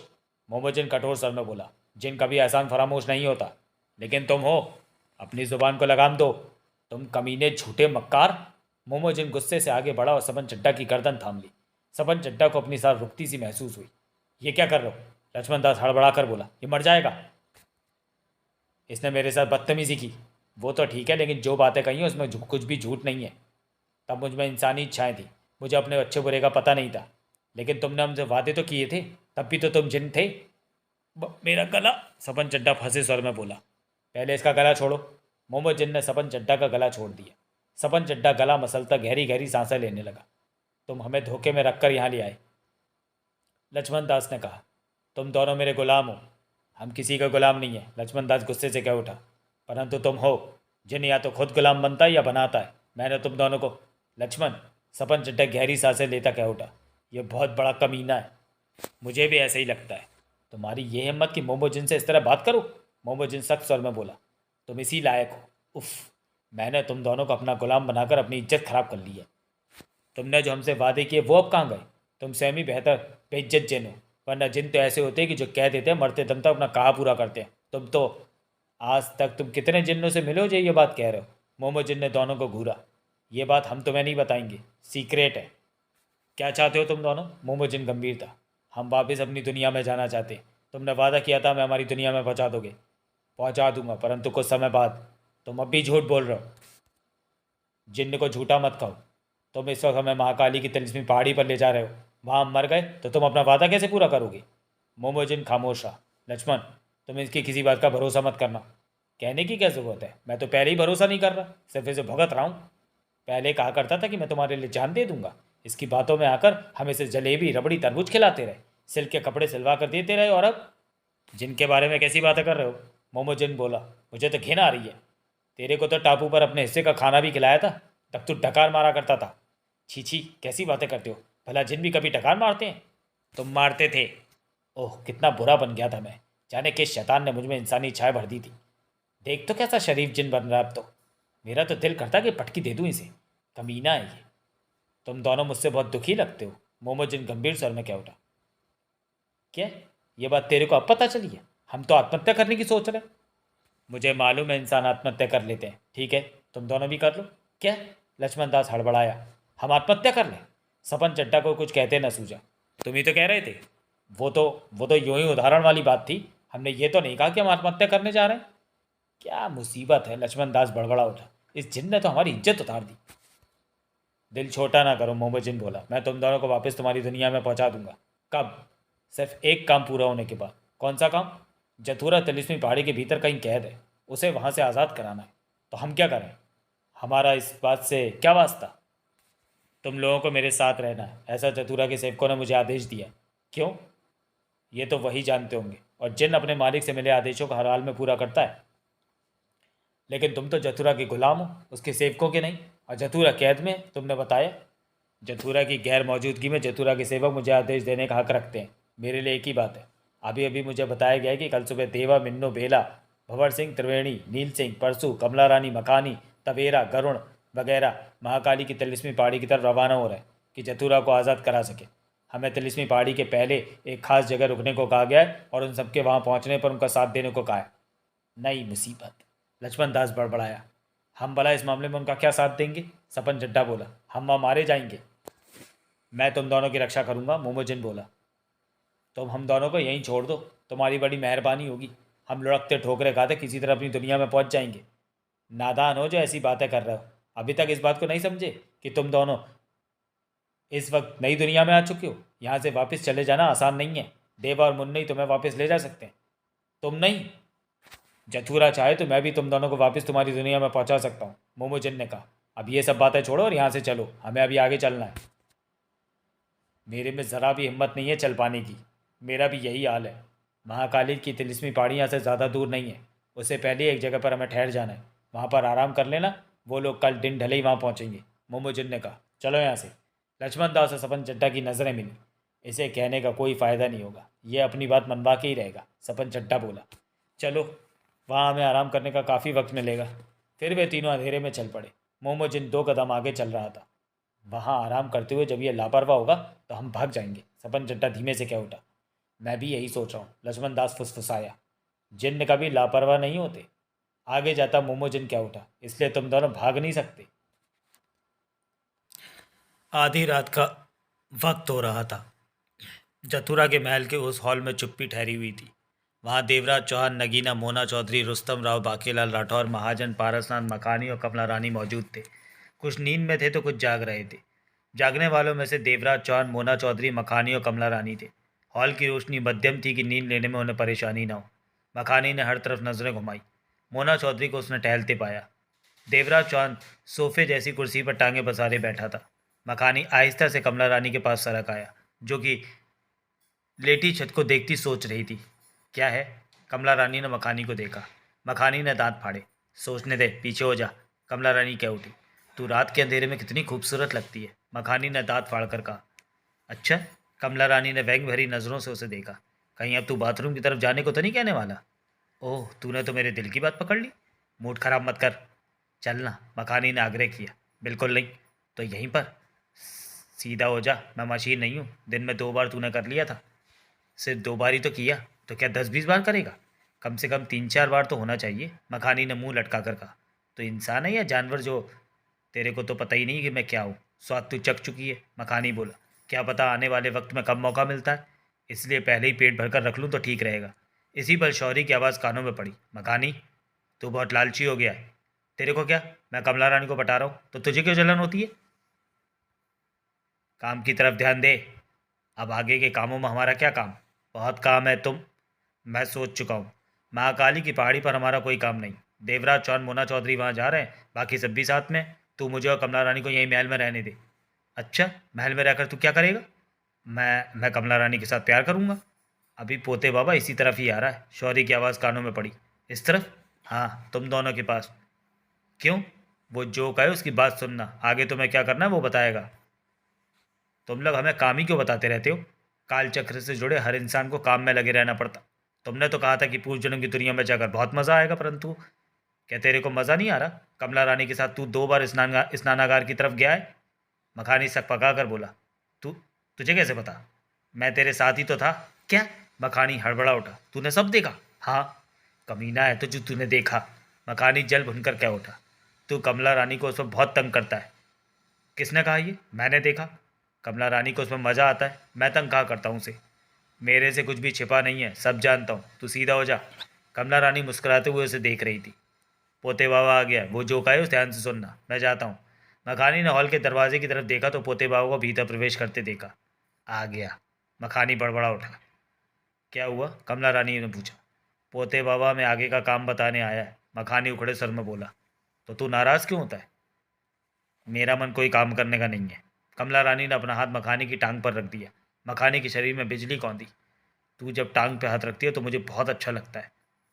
मोमोजिन कठोर स्वर में बोला। जिन कभी एहसान फरामोश नहीं होता, लेकिन तुम हो। अपनी जुबान को लगाम दो, तुम कमीने झूठे मक्कार। मोमोजिन गुस्से से आगे बढ़ा और सबन चड्डा की गर्दन थाम ली। सबन चड्डा को अपनी सांस रुकती सी महसूस हुई। ये क्या कर रहे हो? लक्ष्मण दास हड़बड़ा कर बोला। ये मर जाएगा। इसने मेरे साथ बदतमीजी की। वो तो ठीक है, लेकिन जो बातें कही हैं उसमें कुछ भी झूठ नहीं है। तब मुझ में इंसानी इच्छाएं थी, मुझे अपने अच्छे बुरे का पता नहीं था। लेकिन तुमने हमसे वादे तो किए थे, तब भी तो तुम जिन थे। मेरा गला, सपन चड्डा फंसे स्वर में बोला। पहले इसका गला छोड़ो। मोहम्मद जिन ने सपन चड्डा का गला छोड़ दिया। सपन चड्डा गला मसलता गहरी गहरी सांसें लेने लगा। तुम हमें धोखे में रखकर यहाँ ले आए, लक्ष्मण दास ने कहा। तुम दोनों मेरे गुलाम हो। हम किसी का गुलाम नहीं है। लक्ष्मण दास गुस्से से कह उठा। परंतु तुम हो जिन या तो खुद गुलाम बनता है या बनाता है। मैंने तुम दोनों को। लक्ष्मण, सपन चड्ढा गहरी सांसें लेता कह उठा। यह बहुत बड़ा कमीना है। मुझे भी ऐसे ही लगता है। तुम्हारी ये हिम्मत कि मोमोजिन से इस तरह बात करो। मोमोजिन सख्त स्वर में बोला। तुम इसी लायक हो। उफ, मैंने तुम दोनों को अपना गुलाम बनाकर अपनी इज्जत खराब कर ली है। तुमने जो हमसे वादे किए वो अब कहाँ गए? तुम स्वयं ही बेहतर बेइज्जत जिन हो। वरना जिन तो ऐसे होते हैं कि जो कह देते हैं मरते दम तक अपना कहा पूरा करते हैं। तुम तो आज तक तुम कितने जिन्नों से मिले हो जो ये बात कह रहे हो? मोमो जिन ने दोनों को घूरा। ये बात हम तुम्हें नहीं बताएंगे, सीक्रेट है। क्या चाहते हो तुम दोनों? मोमो जिन गंभीर था। हम वापस अपनी दुनिया में जाना चाहते हैं। तुमने वादा किया था हमें हमारी दुनिया में पहुंचा दोगे। पहुंचा दूंगा, परंतु कुछ समय बाद। तुम अब भी झूठ बोल रहे हो। जिन्न को झूठा मत कहो। तुम इस वक्त हमें महाकाली की तिलिस्मी पहाड़ी पर ले जा रहे हो। वहां हम मर गए तो तुम अपना वादा कैसे पूरा करोगे? मोमोजिन खामोश रहा। लक्ष्मण, तुम इसकी किसी बात का भरोसा मत करना। कहने की क्या जरूरत है? मैं तो पहले ही भरोसा नहीं कर रहा, सिर्फ इसे भुगत रहा हूँ। पहले कहा करता था कि मैं तुम्हारे लिए जान दे दूंगा। इसकी बातों में आकर हम इसे जलेबी रबड़ी तरबूज खिलाते रहे, सिल्क के कपड़े सिलवा कर देते रहे, और अब जिनके बारे में कैसी बातें कर रहे हो? मोमोजिन बोला। मुझे तो घिन आ रही है। तेरे को तो टापू पर अपने हिस्से का खाना भी खिलाया था, तब तू डकार मारा करता था। छी छी, कैसी बातें करते हो? भला जिन भी कभी डकार मारते हैं? तुम मारते थे। ओह, कितना बुरा बन गया था मैं। जाने किस शैतान ने मुझ में इंसानी छाया भर दी थी। देख तो कैसा शरीफ जिन बन रहा है अब तो। मेरा तो दिल करता कि पटकी दे दूं इसे। कमीना है ये। तुम दोनों मुझसे बहुत दुखी लगते हो। मोमोजिन गंभीर स्वर में कह उठा। क्या? ये बात तेरे को अब पता चली है? हम तो आत्महत्या करने की सोच रहे हैं। मुझे मालूम है इंसान आत्महत्या कर लेते हैं। ठीक है, तुम दोनों भी कर लो। क्या? लक्ष्मण दास हड़बड़ाया। हम आत्महत्या कर लें? सपन चड्ढा को कुछ कहते न सूझा। तुम ही तो कह रहे थे। वो तो यूं ही उदाहरण वाली बात थी। हमने ये तो नहीं कहा कि हम आत्महत्या करने जा रहे हैं। क्या मुसीबत है? लक्ष्मण दास बड़बड़ा उठा। इस जिन ने तो हमारी इज्जत उतार दी। दिल छोटा ना करो, मोमोजिन बोला। मैं तुम दोनों को वापस तुम्हारी दुनिया में पहुंचा दूंगा। कब? सिर्फ एक काम पूरा होने के बाद। कौन सा काम? जथुरा तिलिस्मी पहाड़ी के भीतर कहीं कैद है, उसे वहां से आज़ाद कराना है। तो हम क्या करें? हमारा इस बात से क्या वास्ता? तुम लोगों को मेरे साथ रहना है, ऐसा जथुरा के सेवकों ने मुझे आदेश दिया। क्यों? ये तो वही जानते होंगे, और जिन अपने मालिक से मिले आदेशों को हर हाल में पूरा करता है। लेकिन तुम तो जथुरा के गुलाम हो, उसके सेवकों के नहीं। और जथुरा कैद में है, तुमने बताया। जथुरा की गैर मौजूदगी में जथुरा के सेवक मुझे आदेश देने का हक रखते हैं। मेरे लिए एक ही बात है। अभी अभी मुझे बताया गया है कि कल सुबह देवा, मिन्नो, बेला, भंवर सिंह, त्रिवेणी, नील सिंह, परसू, कमला रानी, मकानी, तवेरा, गरुण वगैरह महाकाली की तिलिस्मी पहाड़ी की तरफ रवाना हो रहे हैं कि जथुरा को आज़ाद करा सके। हमें तिलिस्मी पहाड़ी के पहले एक खास जगह रुकने को कहा गया है और उन सबके वहाँ पहुँचने पर उनका साथ देने को कहा है। नई मुसीबत। लक्ष्मण दास बड़बड़ाया। हम भला इस मामले में उनका क्या साथ देंगे? सपन चड्ढा बोला। हम वहाँ मारे जाएंगे। मैं तुम दोनों की रक्षा करूंगा, मोमोजिन बोला। तुम हम दोनों को यहीं छोड़ दो, तुम्हारी बड़ी मेहरबानी होगी। हम लुढ़कते ठोकरे खाते किसी तरह अपनी दुनिया में पहुंच जाएंगे। नादान हो जो ऐसी बातें कर रहे हो। अभी तक इस बात को नहीं समझे कि तुम दोनों इस वक्त नई दुनिया में आ चुके हो। यहाँ से वापस चले जाना आसान नहीं है। देवा और मुन्ना ही तुम्हें वापस ले जा सकते हैं, तुम नहीं। जथुरा चाहे तो मैं भी तुम दोनों को वापस तुम्हारी दुनिया में पहुंचा सकता हूँ, मोमोजिन ने कहा। अब ये सब बातें छोड़ो और यहाँ से चलो, हमें अभी आगे चलना है। मेरे में ज़रा भी हिम्मत नहीं है चल पाने की। मेरा भी यही हाल है। महाकाली की तिलिस्मी पहाड़ी यहाँ से ज़्यादा दूर नहीं है। उससे पहले एक जगह पर हमें ठहर जाना है, वहाँ पर आराम कर लेना। वो लोग कल दिन ढले ही वहाँ पहुँचेंगे, मोमोजिन ने कहा। चलो यहाँ से। लक्ष्मण दास और सपन चड्ढा की नज़रें मिली। इसे कहने का कोई फ़ायदा नहीं होगा, ये अपनी बात मनवा के ही रहेगा, सपन चड्ढा बोला। चलो, वहाँ हमें आराम करने का काफ़ी वक्त मिलेगा। फिर वे तीनों अंधेरे में चल पड़े। मोमोजिन 2 कदम आगे चल रहा था। वहाँ आराम करते हुए जब ये लापरवाह होगा तो हम भाग जाएंगे, सपन चड्ढा धीमे से कह उठा। मैं भी यही सोच रहा हूँ, लक्ष्मण दास फुसफुसाया। जिन्न कभी लापरवाह नहीं होते, आगे जाता मोमोजिन कह उठा। इसलिए तुम दोनों भाग नहीं सकते। आधी रात का वक्त हो रहा था। जथुरा के महल के उस हॉल में चुप्पी ठहरी हुई थी। वहाँ देवराज चौहान, नगीना, मोना चौधरी, रुस्तम राव, बाकीलाल राठौर, महाजन, पारसनाथ, मकानी और कमला रानी मौजूद थे। कुछ नींद में थे तो कुछ जाग रहे थे। जागने वालों में से देवराज चौहान, मोना चौधरी, मखानी और कमला रानी थे। हॉल की रोशनी मध्यम थी कि नींद लेने में उन्हें परेशानी न हो। मखानी ने हर तरफ नजरें घुमाई। मोना चौधरी को उसने टहलते पाया। देवराज चौहान सोफे जैसी कुर्सी पर टांगे पसारे बैठा था। मखानी आहिस्ता से कमला रानी के पास सरक आया, जो कि लेटी छत को देखती सोच रही थी। क्या है? कमला रानी ने मखानी को देखा। मखानी ने दांत फाड़े। सोचने दे, पीछे हो जा। कमला रानी कह उठी। तू रात के अंधेरे में कितनी खूबसूरत लगती है, मखानी ने दांत फाड़ कर कहा। अच्छा। कमला रानी ने व्यंग भरी नज़रों से उसे देखा। कहीं अब तू बाथरूम की तरफ जाने को तो नहीं कहने वाला? ओह, तूने तो मेरे दिल की बात पकड़ ली। मूड खराब मत कर। चलना, मखानी ने आग्रह किया। बिल्कुल नहीं। तो यहीं पर सीधा हो जा, मैं मशीन नहीं हूँ। दिन में 2 बार तूने कर लिया था। सिर्फ 2 बार ही तो किया, तो क्या 10-20 बार करेगा? कम से कम 3-4 बार तो होना चाहिए, मखानी ने मुंह लटका कर कहा। तो इंसान है या जानवर जो? तेरे को तो पता ही नहीं कि मैं क्या हूँ। स्वाद तू चख चुकी है, मखानी बोला। क्या पता आने वाले वक्त में कब मौका मिलता है, इसलिए पहले ही पेट भरकर रख लूँ तो ठीक रहेगा। इसी पर शौरी की आवाज़ कानों में पड़ी। मखानी, तू बहुत लालची हो गया है। तेरे को क्या, मैं कमला रानी को बता रहा हूँ तो तुझे क्यों जलन होती है? काम की तरफ ध्यान दे। अब आगे के कामों में हमारा क्या काम? बहुत काम है तुम। मैं सोच चुका हूँ। महाकाली की पहाड़ी पर हमारा कोई काम नहीं। देवराज चौन मोना चौधरी वहाँ जा रहे हैं, बाकी सब भी साथ में। तू मुझे और कमला रानी को यहीं महल में रहने दे। अच्छा, महल में रहकर तू क्या करेगा? मैं कमला रानी के साथ प्यार करूँगा। अभी पोते बाबा इसी तरफ ही आ रहा है, शौरी की आवाज़ कानों में पड़ी। इस तरफ? हाँ, तुम दोनों के पास। क्यों? वो जो कहे उसकी बात सुनना, आगे तुम्हें क्या करना है वो बताएगा। तुम लोग हमें काम ही क्यों बताते रहते हो? काल चक्र से जुड़े हर इंसान को काम में लगे रहना पड़ता। तुमने तो कहा था कि पूर्व जन्म की दुनिया में जाकर बहुत मज़ा आएगा, परंतु क्या तेरे को मज़ा नहीं आ रहा? कमला रानी के साथ तू 2 बार स्नानागार की तरफ गया है? मखानी सक पका कर बोला। तू तुझे कैसे पता? मैं तेरे साथ ही तो था। क्या? मखानी हड़बड़ा उठा। तूने सब देखा? हाँ। कमीना है तो जो तूने देखा। मखानी जल भुनकर क्या उठा। तू कमला रानी को उसमें बहुत तंग करता है। किसने कहा ये? मैंने देखा। कमला रानी को उसमें मज़ा आता है, मैं तंग कहा करता हूँ उसे। मेरे से कुछ भी छिपा नहीं है, सब जानता हूँ। तू सीधा हो जा। कमला रानी मुस्कुराते हुए उसे देख रही थी। पोते बाबा आ गया, वो जो कहे उस ध्यान से सुनना, मैं जाता हूँ। मखानी ने हॉल के दरवाजे की तरफ देखा तो पोते बाबा को भीतर प्रवेश करते देखा। आ गया। मखानी बड़बड़ा उठा। क्या हुआ? कमला रानी ने पूछा। पोते बाबा मैं आगे का काम बताने आया है, मखानी उखड़े सर में बोला। तो तू नाराज़ क्यों होता है? मेरा मन कोई काम करने का नहीं है। कमला रानी ने अपना हाथ मखानी की टांग पर रख दिया। मखानी के शरीर में बिजली कौंधी। तू जब टांग पे हाथ रखती है तो मुझे बहुत अच्छा लगता है।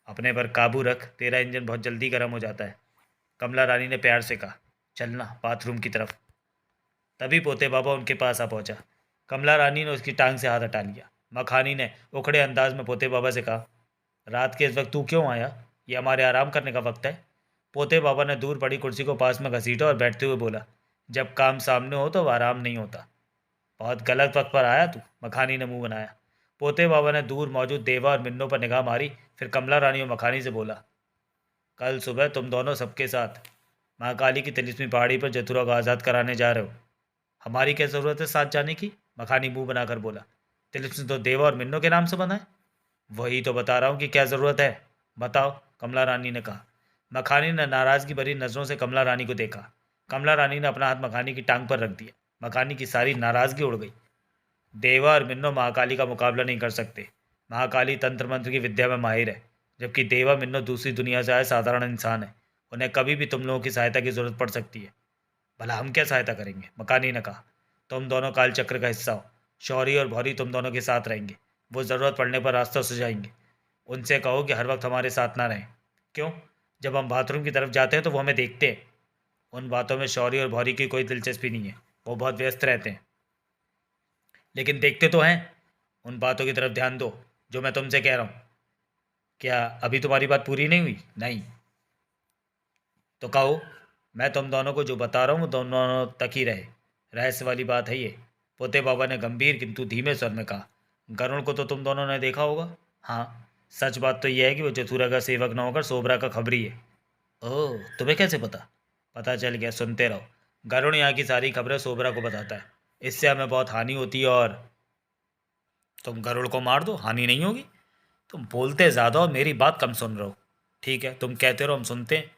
अपने पर काबू रख, तेरा इंजन बहुत जल्दी गर्म हो जाता है। कमला रानी ने प्यार से कहा। चलना, बाथरूम की तरफ। तभी पोते बाबा उनके पास आ पहुंचा। कमला रानी ने उसकी टांग से हाथ हटा लिया। मखानी ने उखड़े अंदाज में पोते बाबा से कहा, रात के इस वक्त तू क्यों आया? ये हमारे आराम करने का वक्त है। पोते बाबा ने दूर पड़ी कुर्सी को पास में घसीटा और बैठते हुए बोला, जब काम सामने हो तो आराम नहीं होता। बहुत गलत वक्त पर आया तू, मखानी ने मुंह बनाया। पोते बाबा ने दूर मौजूद देवा और मिन्नों पर निगाह मारी, फिर कमला रानी और मखानी से बोला, कल सुबह तुम दोनों सबके साथ महाकाली की तिलिस्मी पहाड़ी पर जतुरा को आज़ाद कराने जा रहे हो। हमारी क्या ज़रूरत है साथ जाने की? मखानी मुंह बनाकर बोला। तिलिस्मी तो देवा और मिन्नों के नाम से बना है। वही तो बता रहा हूँ कि क्या ज़रूरत है, बताओ, कमला रानी ने कहा। मखानी ने नाराज़गी भरी नज़रों से कमला रानी को देखा। कमला रानी ने अपना हाथ मखानी की टांग पर रख दिया। मखानी की सारी नाराज़गी उड़ गई। देवा और मिन्नो महाकाली का मुकाबला नहीं कर सकते। महाकाली तंत्र मंत्र की विद्या में माहिर है, जबकि देवा मिन्नो दूसरी दुनिया से आए साधारण इंसान है। उन्हें कभी भी तुम लोगों की सहायता की ज़रूरत पड़ सकती है। भला हम क्या सहायता करेंगे? मकानी ने कहा। तुम दोनों काल चक्र का हिस्सा हो। शौरी और भौरी तुम दोनों के साथ रहेंगे। वो ज़रूरत पड़ने पर रास्ता सुझाएंगे। उनसे कहो कि हर वक्त हमारे साथ ना रहें। क्यों? जब हम बाथरूम की तरफ जाते हैं तो वो हमें देखते हैं। उन बातों में शौरी और भौरी की कोई दिलचस्पी नहीं है, वो बहुत व्यस्त रहते हैं। लेकिन देखते तो हैं। उन बातों की तरफ ध्यान दो जो मैं तुमसे कह रहा हूँ। क्या अभी तुम्हारी बात पूरी नहीं हुई? नहीं। तो कहो। मैं तुम दोनों को जो बता रहा हूँ वो दोनों तक ही रहे। रहस्य वाली बात है ये। पोते बाबा ने गंभीर किंतु धीमे स्वर में कहा। गरुण को तो तुम दोनों ने देखा होगा। हाँ। सच बात तो यह है कि वो चतुरा का सेवक न होकर सोबरा का खबरी है। ओह, तुम्हें कैसे पता? पता चल गया, सुनते रहो। गरुण यहाँ की सारी खबरें सोबरा को बताता है। इससे हमें बहुत हानि होती है और तुम गरुड़ को मार दो, हानि नहीं होगी। तुम बोलते ज़्यादा और मेरी बात कम सुन रहे हो। ठीक है, तुम कहते रहो, हम सुनते हैं।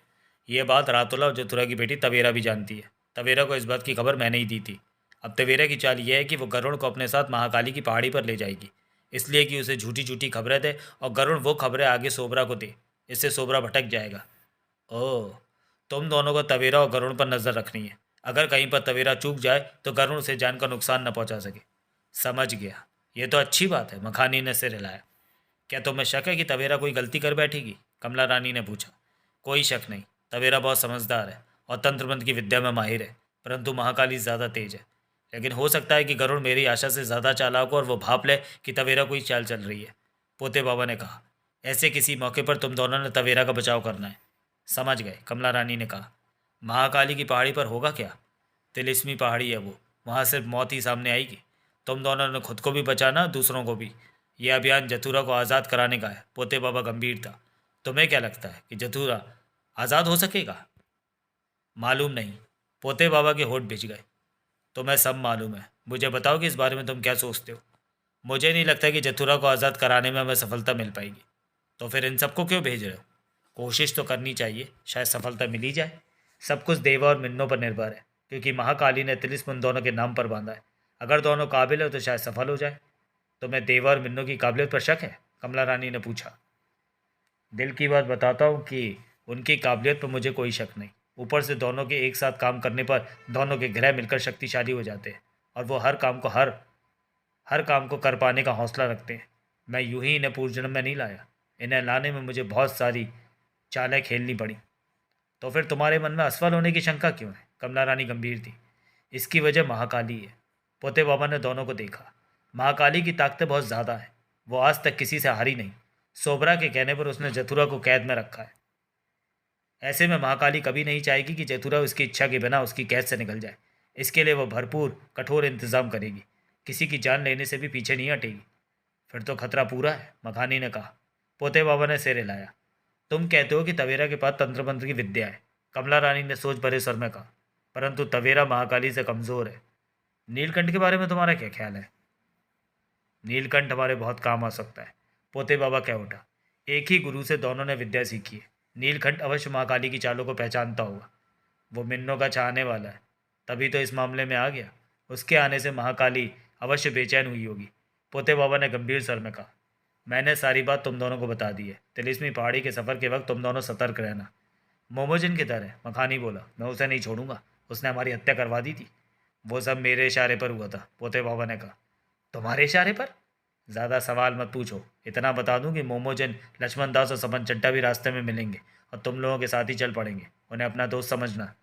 ये बात रातुला और जतुरा की बेटी तवेरा भी जानती है। तवेरा को इस बात की खबर मैंने ही दी थी। अब तवेरा की चाल यह है कि वो गरुड़ को अपने साथ महाकाली की पहाड़ी पर ले जाएगी, इसलिए कि उसे झूठी झूठी खबरें दे और गरुड़ वो खबरें आगे सोबरा को दे। इससे सोबरा भटक जाएगा। ओह। तुम दोनों को तवेरा और गरुड़ पर नज़र रखनी है। अगर कहीं पर तवेरा चूक जाए तो गरुड़ से जान का नुकसान न पहुंचा सके। समझ गया। ये तो अच्छी बात है, मखानी ने सिर हिलाया। क्या तुम्हें शक है कि तवेरा कोई गलती कर बैठेगी? कमला रानी ने पूछा। कोई शक नहीं। तवेरा बहुत समझदार है और तंत्र मंत्र की विद्या में माहिर है, परंतु महाकाली ज़्यादा तेज है। लेकिन हो सकता है कि गरुड़ मेरी आशा से ज़्यादा चालाक हो और वो भाप ले कि तवेरा कोई चाल चल रही है। पोते बाबा ने कहा, ऐसे किसी मौके पर तुम दोनों ने तवेरा का बचाव करना है। समझ गए, कमला रानी ने कहा। महाकाली की पहाड़ी पर होगा क्या? तिलिस्मी पहाड़ी है वो, वहाँ सिर्फ मौत ही सामने आएगी। तुम दोनों ने खुद को भी बचाना, दूसरों को भी। यह अभियान जथुरा को आज़ाद कराने का है। पोते बाबा गंभीर था। तुम्हें क्या लगता है कि जथुरा आज़ाद हो सकेगा? मालूम नहीं। पोते बाबा के होठ भिज गए। तुम्हें सब मालूम है, मुझे बताओ कि इस बारे में तुम क्या सोचते हो। मुझे नहीं लगता कि जथुरा को आज़ाद कराने में हमें सफलता मिल पाएगी। तो फिर इन सबको क्यों भेज रहे हो? कोशिश तो करनी चाहिए, शायद सफलता मिल ही जाए। सब कुछ देवा और मिन्नों पर निर्भर है, क्योंकि महाकाली ने तिलिस्म उन दोनों के नाम पर बांधा है। अगर दोनों काबिल है तो शायद सफल हो जाए। तुम्हें देवा और मिन्नों की काबिलियत पर शक है? कमला रानी ने पूछा। दिल की बात बताता हूँ कि उनकी काबिलियत पर मुझे कोई शक नहीं। ऊपर से दोनों के एक साथ काम करने पर दोनों के ग्रह मिलकर शक्तिशाली हो जाते हैं, और वो हर काम को कर पाने का हौसला रखते हैं। मैं यूं ही इन्हें पूर्व जन्म में नहीं लाया। इन्हें लाने में मुझे बहुत सारी चालें खेलनी पड़ी। तो फिर तुम्हारे मन में असफल होने की शंका क्यों है? कमला रानी गंभीर थी। इसकी वजह महाकाली है। पोते बाबा ने दोनों को देखा। महाकाली की ताकत बहुत ज़्यादा है। वो आज तक किसी से हारी नहीं। सोबरा के कहने पर उसने जथुरा को कैद में रखा है। ऐसे में महाकाली कभी नहीं चाहेगी कि जथुरा उसकी इच्छा के बिना उसकी कैद से निकल जाए। इसके लिए वो भरपूर कठोर इंतजाम करेगी। किसी की जान लेने से भी पीछे नहीं हटेगी। फिर तो खतरा पूरा है, मखानी ने कहा। पोते बाबा ने सिर हिलाया। तुम कहते हो कि तवेरा के पास तंत्र मंत्र की विद्या है, कमला रानी ने सोच भरे स्वर में कहा। परंतु तवेरा महाकाली से कमजोर है। नीलकंठ के बारे में तुम्हारा क्या ख्याल है? नीलकंठ हमारे बहुत काम आ सकता है, पोते बाबा कह उठा। एक ही गुरु से दोनों ने विद्या सीखी है। नीलकंठ अवश्य महाकाली की चालों को पहचानता होगा। वो मिन्नों का चाहने वाला है, तभी तो इस मामले में आ गया। उसके आने से महाकाली अवश्य बेचैन हुई होगी। पोते बाबा ने गंभीर स्वर में कहा। मैंने सारी बात तुम दोनों को बता दी है। तिलिस्मी पहाड़ी के सफ़र के वक्त तुम दोनों सतर्क रहना। मोमोजिन किधर है? मखानी बोला। मैं उसे नहीं छोड़ूंगा, उसने हमारी हत्या करवा दी थी। वो सब मेरे इशारे पर हुआ था, पोते बाबा ने कहा। तुम्हारे इशारे पर? ज़्यादा सवाल मत पूछो। इतना बता दूं कि मोमोजन, लक्ष्मण दास और सबन चड्डा भी रास्ते में मिलेंगे और तुम लोगों के साथ ही चल पड़ेंगे। उन्हें अपना दोस्त समझना।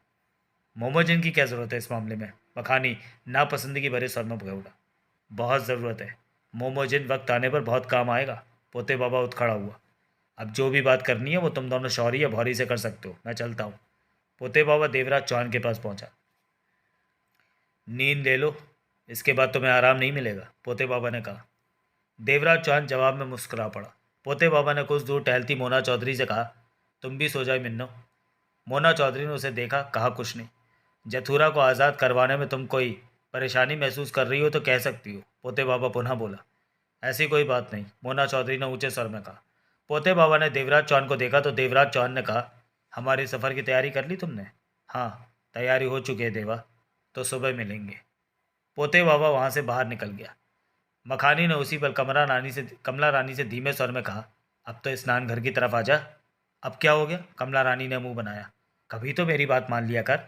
मोमोजन की क्या ज़रूरत है इस मामले में? मखानी नापसंदगी भरे स्वर में बोला। बहुत ज़रूरत है। मोमोजिन वक्त आने पर बहुत काम आएगा। पोते बाबा उठ खड़ा हुआ। अब जो भी बात करनी है वो तुम दोनों शौरी या भौरी से कर सकते हो। मैं चलता हूँ। पोते बाबा देवराज चौहान के पास पहुंचा। नींद ले लो, इसके बाद तुम्हें आराम नहीं मिलेगा, पोते बाबा ने कहा। देवराज चौहान जवाब में मुस्कुरा पड़ा। पोते बाबा ने कुछ दूर टहलती मोना चौधरी से कहा, तुम भी सो जाए मिन्नो। मोना चौधरी ने उसे देखा, कहा कुछ नहीं। जथुरा को आज़ाद करवाने में तुम कोई परेशानी महसूस कर रही हो तो कह सकती हो, पोते बाबा पुनः बोला। ऐसी कोई बात नहीं, मोना चौधरी ने ऊंचे स्वर में कहा। पोते बाबा ने देवराज चौहान को देखा तो देवराज चौहान ने कहा, हमारे सफ़र की तैयारी कर ली तुमने? हाँ, तैयारी हो चुकी है देवा। तो सुबह मिलेंगे। पोते बाबा वहाँ से बाहर निकल गया। मखानी ने उसी पर कमला रानी से धीमे स्वर में कहा, अब तो स्नान घर की तरफ आ जा। अब क्या हो गया? कमला रानी ने मुंह बनाया। कभी तो मेरी बात मान लिया कर।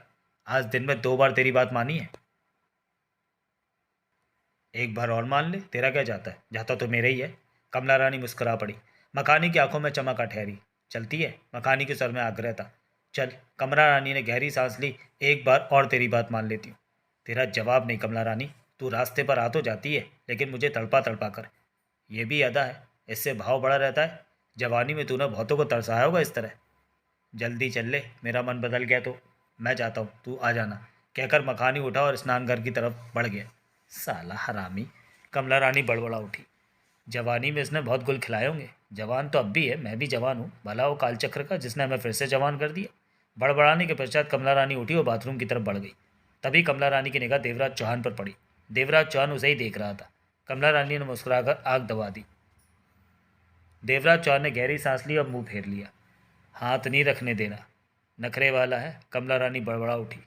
आज दिन में 2 बार तेरी बात मानी है। एक बार और मान ले, तेरा क्या जाता है? जाता तो मेरा ही है। कमला रानी मुस्कुरा पड़ी। मखानी की आंखों में चमक आ ठहरी। चलती है? मखानी के स्वर में आग्रह था। चल। कमला रानी ने गहरी सांस ली। एक बार और तेरी बात मान लेती हूँ। तेरा जवाब नहीं कमला रानी। तू रास्ते पर आ तो जाती है, लेकिन मुझे तड़पा तड़पा कर। ये भी अदा है, इससे भाव बड़ा रहता है। जवानी में तूने बहुतों को तरसाया होगा इस तरह। जल्दी चल ले, मेरा मन बदल गया तो। मैं जाता हूँ, तू आ जाना, कहकर मखानी उठा और स्नान घर की तरफ बढ़ गया। साला हरामी, कमला रानी बड़बड़ा उठी। जवानी में इसने बहुत गुल खिलाए होंगे। जवान तो अब भी है, मैं भी जवान हूँ। भला वो कालचक्र का जिसने हमें फिर से जवान कर दिया। बड़बड़ाने के पश्चात कमला रानी उठी और बाथरूम की तरफ बढ़ गई। तभी कमला रानी की निगाह देवराज चौहान पर पड़ी। देवराज चौहान उसे ही देख रहा था। कमला रानी ने मुस्कुराकर आग दबा दी। देवराज चौहान ने गहरी सांस ली और मुंह फेर लिया। हाथ नहीं रखने देना, नखरे वाला है। कमला रानी बड़बड़ा उठी।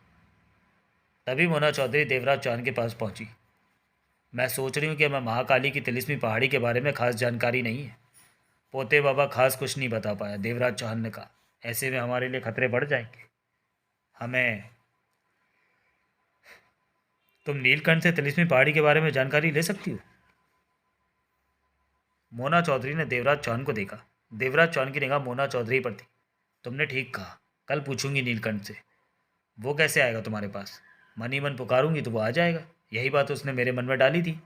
तभी मोना चौधरी देवराज चौहान के पास पहुंची। मैं सोच रही हूँ कि हमें महाकाली की तिलिस्मी पहाड़ी के बारे में खास जानकारी नहीं है। पोते बाबा खास कुछ नहीं बता पाया, देवराज चौहान ने कहा। ऐसे में हमारे लिए खतरे बढ़ जाएंगे। हमें तुम नीलकंठ से तिलिस्मी पहाड़ी के बारे में जानकारी ले सकती हो? मोना चौधरी ने देवराज चौहान को देखा। देवराज चौहान की निगाह मोना चौधरी पर थी। तुमने ठीक कहा, कल पूछूंगी नीलकंठ से। वो कैसे आएगा तुम्हारे पास? मन ही मन पुकारूंगी तो वो आ जाएगा। यही बात उसने मेरे मन में डाली थी।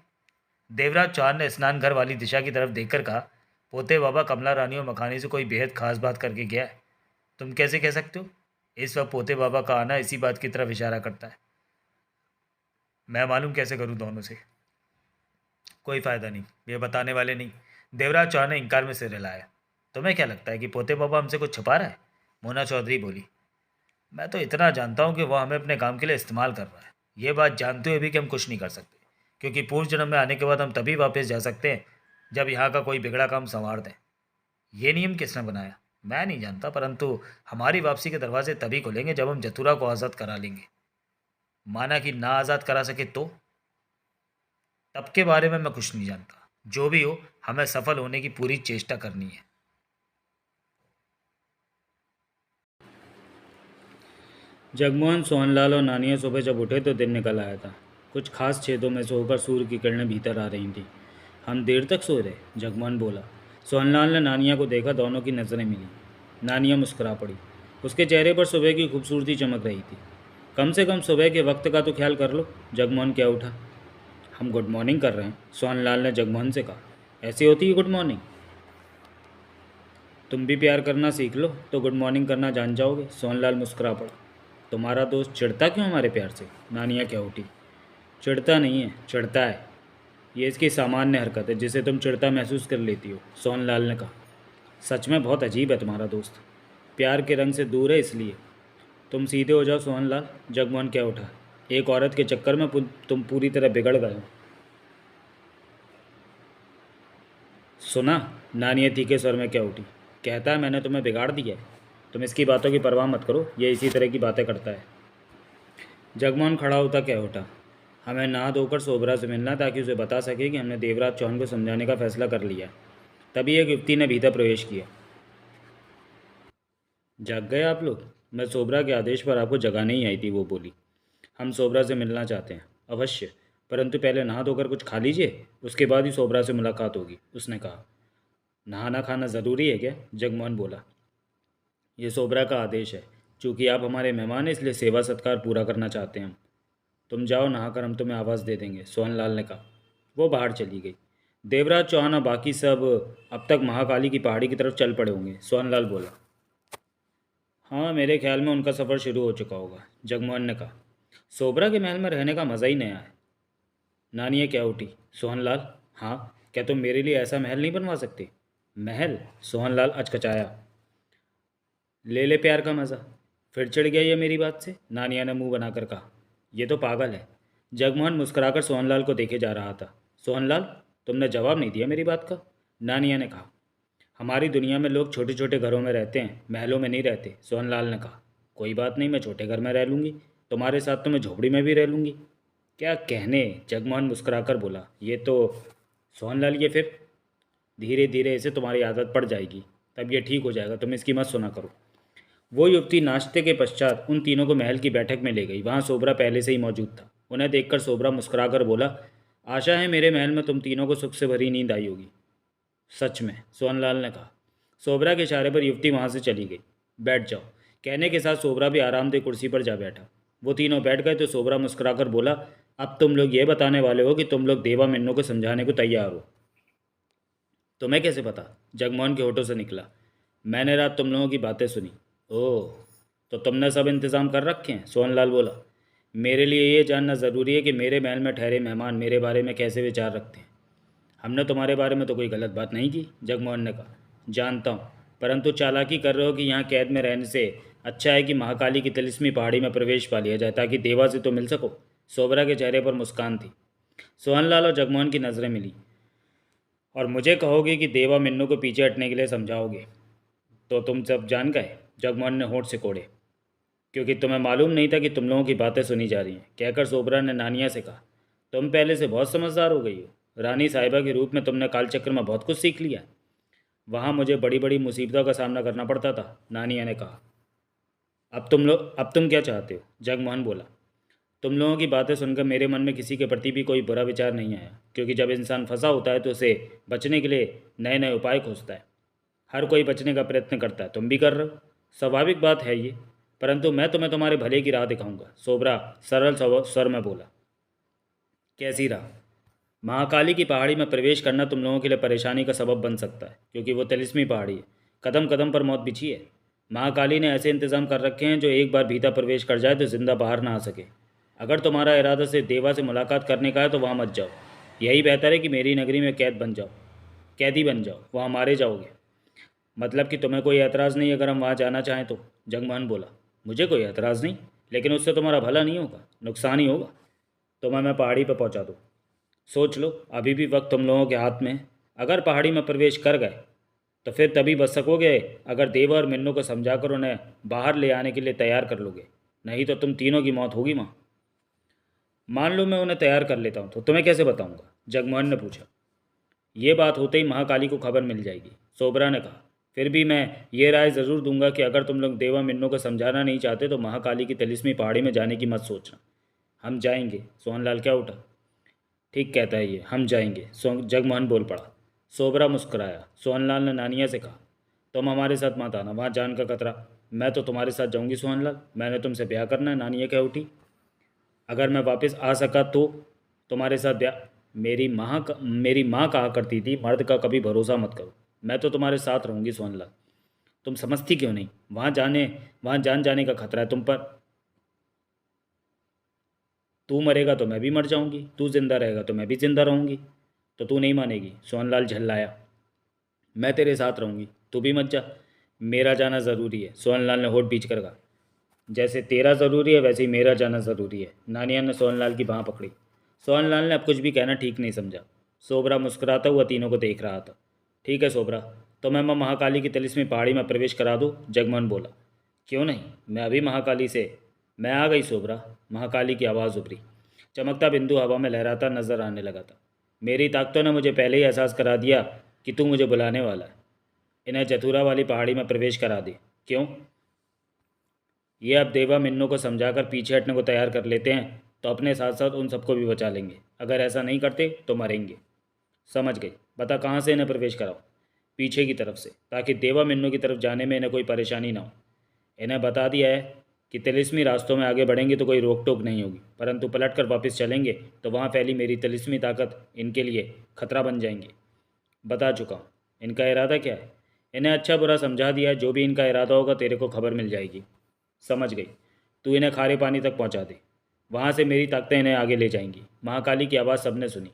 देवराज चौहान ने स्नान घर वाली दिशा की तरफ देखकर कहा, पोते बाबा कमला रानी और मखानी से कोई बेहद खास बात करके गया है। तुम कैसे कह सकते हो? इस वक्त पोते बाबा का आना इसी बात की तरफ इशारा करता है। मैं मालूम कैसे करूं दोनों से? कोई फ़ायदा नहीं, ये बताने वाले नहीं। देवराज चौहान ने इंकार में सिर हिलाया। तुम्हें क्या लगता है कि पोते बाबा हमसे कुछ छुपा रहा है? मोना चौधरी बोली। मैं तो इतना जानता हूँ कि वह हमें अपने काम के लिए इस्तेमाल कर रहा है। ये बात जानते हुए भी कि हम कुछ नहीं कर सकते, क्योंकि पूर्व जन्म में आने के बाद हम तभी वापस जा सकते हैं जब यहाँ का कोई बिगड़ा काम संवार दें। ये नियम किसने बनाया? मैं नहीं जानता, परंतु हमारी वापसी के दरवाजे तभी खुलेंगे जब हम जतुरा को आज़ाद करा लेंगे। माना कि ना आज़ाद करा सके तो? तब के बारे में मैं कुछ नहीं जानता। जो भी हो, हमें सफल होने की पूरी चेष्टा करनी है। जगमोहन, सोहनलाल और नानिया सुबह जब उठे तो दिन निकल आया था। कुछ खास छेदों में से होकर सूर्य की किरणें भीतर आ रही थीं। हम देर तक सो रहे, जगमोहन बोला। सोहनलाल ने नानिया को देखा, दोनों की नज़रें मिली। नानिया मुस्कुरा पड़ी। उसके चेहरे पर सुबह की खूबसूरती चमक रही थी। कम से कम सुबह के वक्त का तो ख्याल कर लो, जगमोहन क्या उठा। हम गुड मॉर्निंग कर रहे हैं, सोहनलाल ने जगमोहन से कहा। ऐसी होती है गुड मॉर्निंग? तुम भी प्यार करना सीख लो तो गुड मॉर्निंग करना जान जाओगे, सोहनलाल मुस्कुरा पड़ा। तुम्हारा दोस्त चिढ़ता क्यों हमारे प्यार से? नानिया क्या उठी। चिढ़ता नहीं है, चिढ़ता है। ये इसकी सामान्य हरकत है जिसे तुम चिढ़ता महसूस कर लेती हो, सोहनलाल ने कहा। सच में बहुत अजीब है तुम्हारा दोस्त। प्यार के रंग से दूर है इसलिए। तुम सीधे हो जाओ सोहनलाल, जगमोहन क्या उठा। एक औरत के चक्कर में तुम पूरी तरह बिगड़ गए हो। सुना, नानिया तीखे स्वर में क्या उठी। कहता है मैंने तुम्हें बिगाड़ दिया है। तुम इसकी बातों की परवाह मत करो, ये इसी तरह की बातें करता है। जगमोहन खड़ा होता क्या उठा। हमें नहा धोकर सोबरा से मिलना ताकि उसे बता सके कि हमने देवराज चौहान को समझाने का फैसला कर लिया। तभी एक युवती ने भीतर प्रवेश किया। जाग गए आप लोग? मैं सोबरा के आदेश पर आपको जगाने ही आई थी, वो बोली। हम सोबरा से मिलना चाहते हैं। अवश्य, परंतु पहले नहा धोकर कुछ खा लीजिए, उसके बाद ही सोबरा से मुलाकात होगी, उसने कहा। नहाना खाना ज़रूरी है क्या? जगमोहन बोला। ये सोबरा का आदेश है। चूँकि आप हमारे मेहमान हैं इसलिए सेवा सत्कार पूरा करना चाहते हैं हम। तुम जाओ नहाकर, हम तुम्हें आवाज़ दे देंगे, सोहनलाल ने कहा। वो बाहर चली गई। देवराज चौहान और बाकी सब अब तक महाकाली की पहाड़ी की तरफ चल पड़े होंगे, सोहनलाल बोला। हाँ, मेरे ख्याल में उनका सफ़र शुरू हो चुका होगा, जगमोहन ने कहा। सोबरा के महल में रहने का मज़ा ही नया है। नानिया क्या उठी। सोहनलाल, हाँ, क्या तुम मेरे लिए ऐसा महल नहीं बनवा सकते? महल? सोहनलाल अचकचाया। ले ले प्यार का मज़ा। फिर चिढ़ गया ये मेरी बात से, नानिया ने मुंह बनाकर कहा। ये तो पागल है। जगमोहन मुस्कुराकर सोहनलाल को देखे जा रहा था। सोहनलाल, तुमने जवाब नहीं दिया मेरी बात का, नानिया ने कहा। हमारी दुनिया में लोग छोटे छोटे घरों में रहते हैं, महलों में नहीं रहते, सोहनलाल ने कहा। कोई बात नहीं, मैं छोटे घर में रह लूँगी। तुम्हारे साथ तो मैं झोपड़ी में भी रह लूँगी। क्या कहने, जगमोहन मुस्कुराकर बोला। ये तो सोहनलाल, ये फिर धीरे धीरे इसे तुम्हारी आदत पड़ जाएगी, तब ये ठीक हो जाएगा, तुम इसकी मत सुना करो। वो युवती नाश्ते के पश्चात उन तीनों को महल की बैठक में ले गई। वहाँ सोबरा पहले से ही मौजूद था। उन्हें देखकर सोबरा मुस्कुराकर बोला, आशा है मेरे महल में तुम तीनों को सुख से भरी नींद आई होगी। सच में, सोहनलाल ने कहा। सोबरा के इशारे पर युवती वहाँ से चली गई। बैठ जाओ, कहने के साथ सोबरा भी आरामदेह कुर्सी पर जा बैठा। वो तीनों बैठ गए तो सोबरा मुस्कुराकर बोला, अब तुम लोग ये बताने वाले हो कि तुम लोग देवा मिन्नू को समझाने को तैयार हो। तुम्हें कैसे पता? जगमोहन के होठों से निकला। मैंने रात तुम लोगों की बातें सुनी। ओह, तो तुमने सब इंतज़ाम कर रखे हैं, सोहनलाल बोला। मेरे लिए ये जानना ज़रूरी है कि मेरे महल में ठहरे मेहमान मेरे बारे में कैसे विचार रखते हैं। हमने तुम्हारे बारे में तो कोई गलत बात नहीं की, जगमोहन ने कहा। जानता हूँ, परंतु चालाकी कर रहे हो कि यहाँ कैद में रहने से अच्छा है कि महाकाली की तिलिस्मी पहाड़ी में प्रवेश पा लिया जाए ताकि देवा से तो मिल सको। सोबरा के चेहरे पर मुस्कान थी। सोहनलाल और जगमोहन की नज़रें मिली। और मुझे कहोगे कि देवा मिन्नू को पीछे हटने के लिए समझाओगे तो तुम सब जान गए, जगमोहन ने होठ से कोड़े। क्योंकि तुम्हें मालूम नहीं था कि तुम लोगों की बातें सुनी जा रही हैं, कहकर सोबरा ने नानिया से कहा। तुम पहले से बहुत समझदार हो गई हो। रानी साहिबा के रूप में तुमने कालचक्र में बहुत कुछ सीख लिया। वहाँ मुझे बड़ी बड़ी मुसीबतों का सामना करना पड़ता था, नानिया ने कहा। अब तुम क्या चाहते हो? जगमोहन बोला। तुम लोगों की बातें सुनकर मेरे मन में किसी के प्रति भी कोई बुरा विचार नहीं आया, क्योंकि जब इंसान फंसा होता है तो उसे बचने के लिए नए नए उपाय खोजता है। हर कोई बचने का प्रयत्न करता है, तुम भी कर रहे हो। स्वाभाविक बात है ये। परंतु मैं तुम्हें तुम्हारे भले की राह दिखाऊंगा, सोबरा सरल स्वर में बोला। कैसी राह? महाकाली की पहाड़ी में प्रवेश करना तुम लोगों के लिए परेशानी का सबब बन सकता है, क्योंकि वो तिलिस्मी पहाड़ी है। कदम कदम पर मौत बिछी है। महाकाली ने ऐसे इंतजाम कर रखे हैं जो एक बार भीतर प्रवेश कर जाए तो जिंदा बाहर ना आ सके। अगर तुम्हारा इरादा से देवा से मुलाकात करने का है तो वहाँ मत जाओ। यही बेहतर है कि मेरी नगरी में कैदी बन जाओ, वहाँ मारे जाओगे। मतलब कि तुम्हें कोई एतराज़ नहीं अगर हम वहाँ जाना चाहें तो? जगमोहन बोला। मुझे कोई एतराज़ नहीं, लेकिन उससे तुम्हारा भला नहीं होगा, नुकसान ही होगा। तुम्हें मैं पहाड़ी पर पहुँचा दूँ। सोच लो, अभी भी वक्त तुम लोगों के हाथ में है। अगर पहाड़ी में प्रवेश कर गए तो फिर तभी बच सकोगे अगर देवा और मिन्नू को समझाकर उन्हें बाहर ले आने के लिए तैयार कर लोगे, नहीं तो तुम तीनों की मौत होगी माँ। मान लो मैं उन्हें तैयार कर लेता हूँ तो तुम्हें कैसे बताऊँगा? जगमोहन ने पूछा। ये बात होते ही महाकाली को खबर मिल जाएगी, सोबरा ने कहा। फिर भी मैं ये राय ज़रूर दूंगा कि अगर तुम लोग देवा मिन्नू को समझाना नहीं चाहते तो महाकाली की तिलिस्मी पहाड़ी में जाने की मत सोचना। हम जाएंगे। सोहनलाल क्या उठा। ठीक कहता है ये, हम जाएंगे। जगमोहन बोल पड़ा। सोबरा मुस्कुराया। सोहनलाल ने नानिया से कहा, तुम हमारे साथ मत आना, वहाँ जान का खतरा। मैं तो तुम्हारे साथ जाऊंगी सोहनलाल, मैंने तुमसे ब्याह करना है। नानिया क्या उठी। अगर मैं वापस आ सका तो तुम्हारे साथ ब्याह। मेरी माँ कहा करती थी, मर्द का कभी भरोसा मत करो। मैं तो तुम्हारे साथ रहूंगी सोहनलाल। तुम समझती क्यों नहीं? वहाँ जान जाने का खतरा है तुम पर। तू मरेगा तो मैं भी मर जाऊंगी, तू जिंदा रहेगा तो मैं भी जिंदा रहूंगी। तो तू नहीं मानेगी? सोहनलाल झल्लाया। मैं तेरे साथ रहूंगी, तू भी मत जा। मेरा जाना ज़रूरी है, सोहनलाल ने होठ बीच कर कहा। जैसे तेरा ज़रूरी है वैसे ही मेरा जाना ज़रूरी है। नानिया ने सोहनलाल की बाँह पकड़ी। सोहनलाल ने अब कुछ भी कहना ठीक नहीं समझा। सोबरा मुस्कुराता हुआ तीनों को देख रहा था। ठीक है सोबरा, तो मैं महाकाली की तिलिस्मी पहाड़ी में प्रवेश करा दूँ? जगमोहन बोला। क्यों नहीं, मैं अभी महाकाली से। मैं आ गई सोबरा, महाकाली की आवाज़ उभरी। चमकता बिंदु हवा में लहराता नजर आने लगा था। मेरी ताकतों ने मुझे पहले ही एहसास करा दिया कि तू मुझे बुलाने वाला है। इन्हें जथुरा वाली पहाड़ी में प्रवेश करा दे। क्यों? ये अब देवा मिन्नू को समझाकर पीछे हटने को तैयार कर लेते हैं तो अपने साथ साथ उन सबको भी बचा लेंगे। अगर ऐसा नहीं करते तो मरेंगे। समझ गई। बता कहाँ से इन्हें प्रवेश कराओ? पीछे की तरफ से, ताकि देवा मिन्नू की तरफ जाने में इन्हें कोई परेशानी ना हो। इन्हें बता दिया है कि तिलिस्मी रास्तों में आगे बढ़ेंगे तो कोई रोक टोक नहीं होगी, परंतु पलट कर वापस चलेंगे तो वहाँ फैली मेरी तिलिस्मी ताकत इनके लिए खतरा बन जाएंगे। बता चुका हूँ। इनका इरादा क्या है? इन्हें अच्छा बुरा समझा दिया है, जो भी इनका इरादा होगा तेरे को खबर मिल जाएगी। समझ गई। तू इन्हें खारे पानी तक पहुँचा दे, वहाँ से मेरी ताकतें इन्हें आगे ले जाएंगी। महाकाली की आवाज़ सबने सुनी।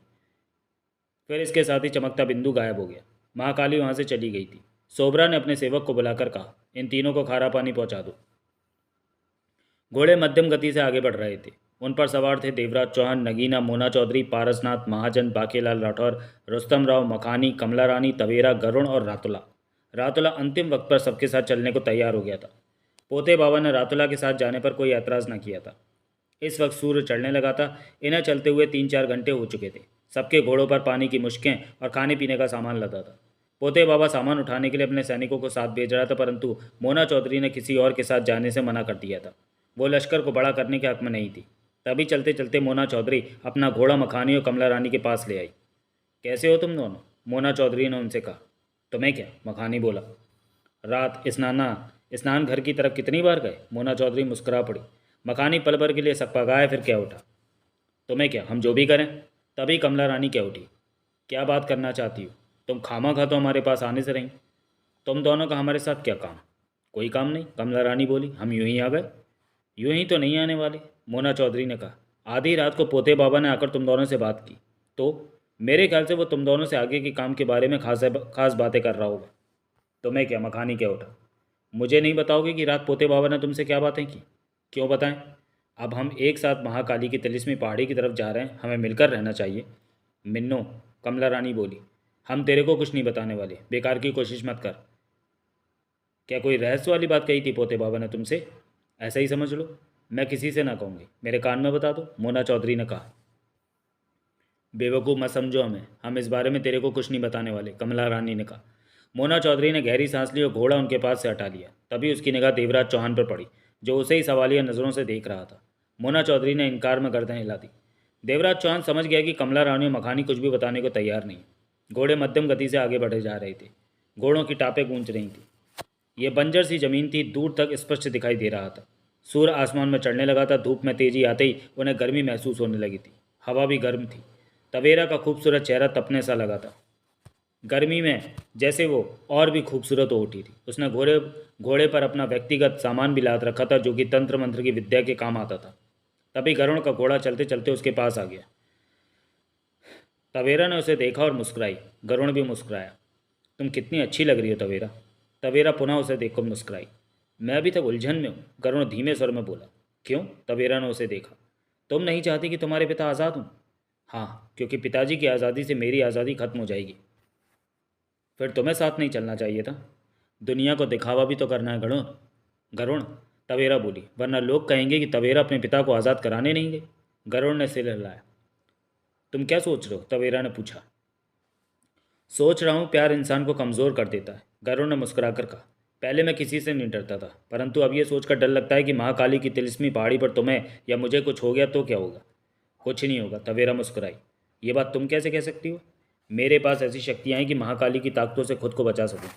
फिर इसके साथ ही चमकता बिंदु गायब हो गया। महाकाली वहाँ से चली गई थी। सोबरा ने अपने सेवक को बुलाकर कहा, इन तीनों को खारा पानी पहुँचा दो। घोड़े मध्यम गति से आगे बढ़ रहे थे। उन पर सवार थे देवराज चौहान, नगीना, मोना चौधरी, पारसनाथ, महाजन, बाकेलाल राठौर, रुस्तम राव, मखानी, कमला रानी, तवेरा, गरुण और रातुला। रातुला अंतिम वक्त पर सबके साथ चलने को तैयार हो गया था। पोते बाबा ने रातुला के साथ जाने पर कोई ऐतराज़ न किया था। इस वक्त सूर्य चढ़ने लगा था। इन्हें चलते हुए 3-4 घंटे हो चुके थे। सबके घोड़ों पर पानी की मुश्कें और खाने पीने का सामान लदा था। पोते बाबा सामान उठाने के लिए अपने सैनिकों को साथ भेज रहा था, परंतु मोना चौधरी ने किसी और के साथ जाने से मना कर दिया था। वो लश्कर को बड़ा करने के हक में नहीं थी। तभी चलते चलते मोना चौधरी अपना घोड़ा मखानी और कमला रानी के पास ले आई। कैसे हो तुम दोनों? मोना चौधरी ने उनसे कहा। तुम्हें क्या? मखानी बोला। रात स्नान घर की तरफ कितनी बार गए? मोना चौधरी मुस्कुरा पड़ी। मखानी पल भर के लिए सकपकाया, फिर क्या उठा। तुम्हें क्या, हम जो भी करें? तभी कमला रानी क्या उठी। क्या बात करना चाहती हो? तुम खामा तो हमारे पास आने से रही। तुम दोनों का हमारे साथ क्या काम? कोई काम नहीं, कमला रानी बोली। हम यूं ही आ गए। यूं ही तो नहीं आने वाले, मोना चौधरी ने कहा। आधी रात को पोते बाबा ने आकर तुम दोनों से बात की तो मेरे ख्याल से वो तुम दोनों से आगे के काम के बारे में खास बातें कर रहा होगा। तुम्हें क्या? मखानी क्या उठा। मुझे नहीं बताओगे कि रात पोते बाबा ने तुमसे क्या बातें की? क्यों बताएं? अब हम एक साथ महाकाली की तिलिस्मी पहाड़ी की तरफ जा रहे हैं, हमें मिलकर रहना चाहिए। मिन्नो, कमला रानी बोली, हम तेरे को कुछ नहीं बताने वाले, बेकार की कोशिश मत कर। क्या कोई रहस्य वाली बात कही थी पोते बाबा ने तुमसे? ऐसा ही समझ लो। मैं किसी से ना कहूँगी, मेरे कान में बता दो, मोना चौधरी ने कहा। बेवकूफ़ मत समझो हमें, हम इस बारे में तेरे को कुछ नहीं बताने वाले, कमला रानी ने कहा। मोना चौधरी ने गहरी सांस ली और घोड़ा उनके पास से हटा लिया। तभी उसकी निगाह देवराज चौहान पर पड़ी, जो उसे ही सवालिया नज़रों से देख रहा था। मोना चौधरी ने इनकार में गर्दन हिला दी। देवराज चौहान समझ गया कि कमला रानी और मखानी कुछ भी बताने को तैयार नहीं। घोड़े मध्यम गति से आगे बढ़े जा रहे थे। घोड़ों की टापें गूंज रही थी। ये बंजर सी जमीन थी, दूर तक स्पष्ट दिखाई दे रहा था। सूर्य आसमान में चढ़ने लगा था। धूप में तेजी आते ही उन्हें गर्मी महसूस होने लगी थी। हवा भी गर्म थी। तवेरा का खूबसूरत चेहरा तपने सा लगा था। गर्मी में जैसे वो और भी खूबसूरत हो उठी थी। उसने घोड़े घोड़े पर अपना व्यक्तिगत सामान भी लाद रखा था, जो कि तंत्र मंत्र की विद्या के काम आता था। तभी गरुण का घोड़ा चलते चलते उसके पास आ गया। तवेरा ने उसे देखा और मुस्कुराई। गरुण भी मुस्कुराया। तुम कितनी अच्छी लग रही हो तवेरा। तवेरा पुनः उसे देखकर मुस्कुराई। मैं अभी तक उलझन में हूँ, गरुण धीमे स्वर में बोला। क्यों? तवेरा ने उसे देखा। तुम नहीं चाहती कि तुम्हारे पिता आज़ाद हों? हाँ, क्योंकि पिताजी की आज़ादी से मेरी आज़ादी खत्म हो जाएगी। फिर तुम्हें साथ नहीं चलना चाहिए था। दुनिया को दिखावा भी तो करना है गरुण। गरुण, तवेरा बोली, वरना लोग कहेंगे कि तवेरा अपने पिता को आज़ाद कराने नहीं गई। गरुण ने सिर हिलाया। तुम क्या सोच रहे हो? तवेरा ने पूछा। सोच रहा हूँ प्यार इंसान को कमज़ोर कर देता है, गरुण ने मुस्कुराकर कहा। पहले मैं किसी से नहीं डरता था, परंतु अब ये सोचकर डर लगता है कि महाकाली की तिलिस्मी पहाड़ी पर तुम्हें या मुझे कुछ हो गया तो क्या होगा। कुछ नहीं होगा, तवेरा मुस्कुराई। ये बात तुम कैसे कह सकती हो? मेरे पास ऐसी शक्तियाँ हैं कि महाकाली की ताकतों से खुद को बचा सकूँ।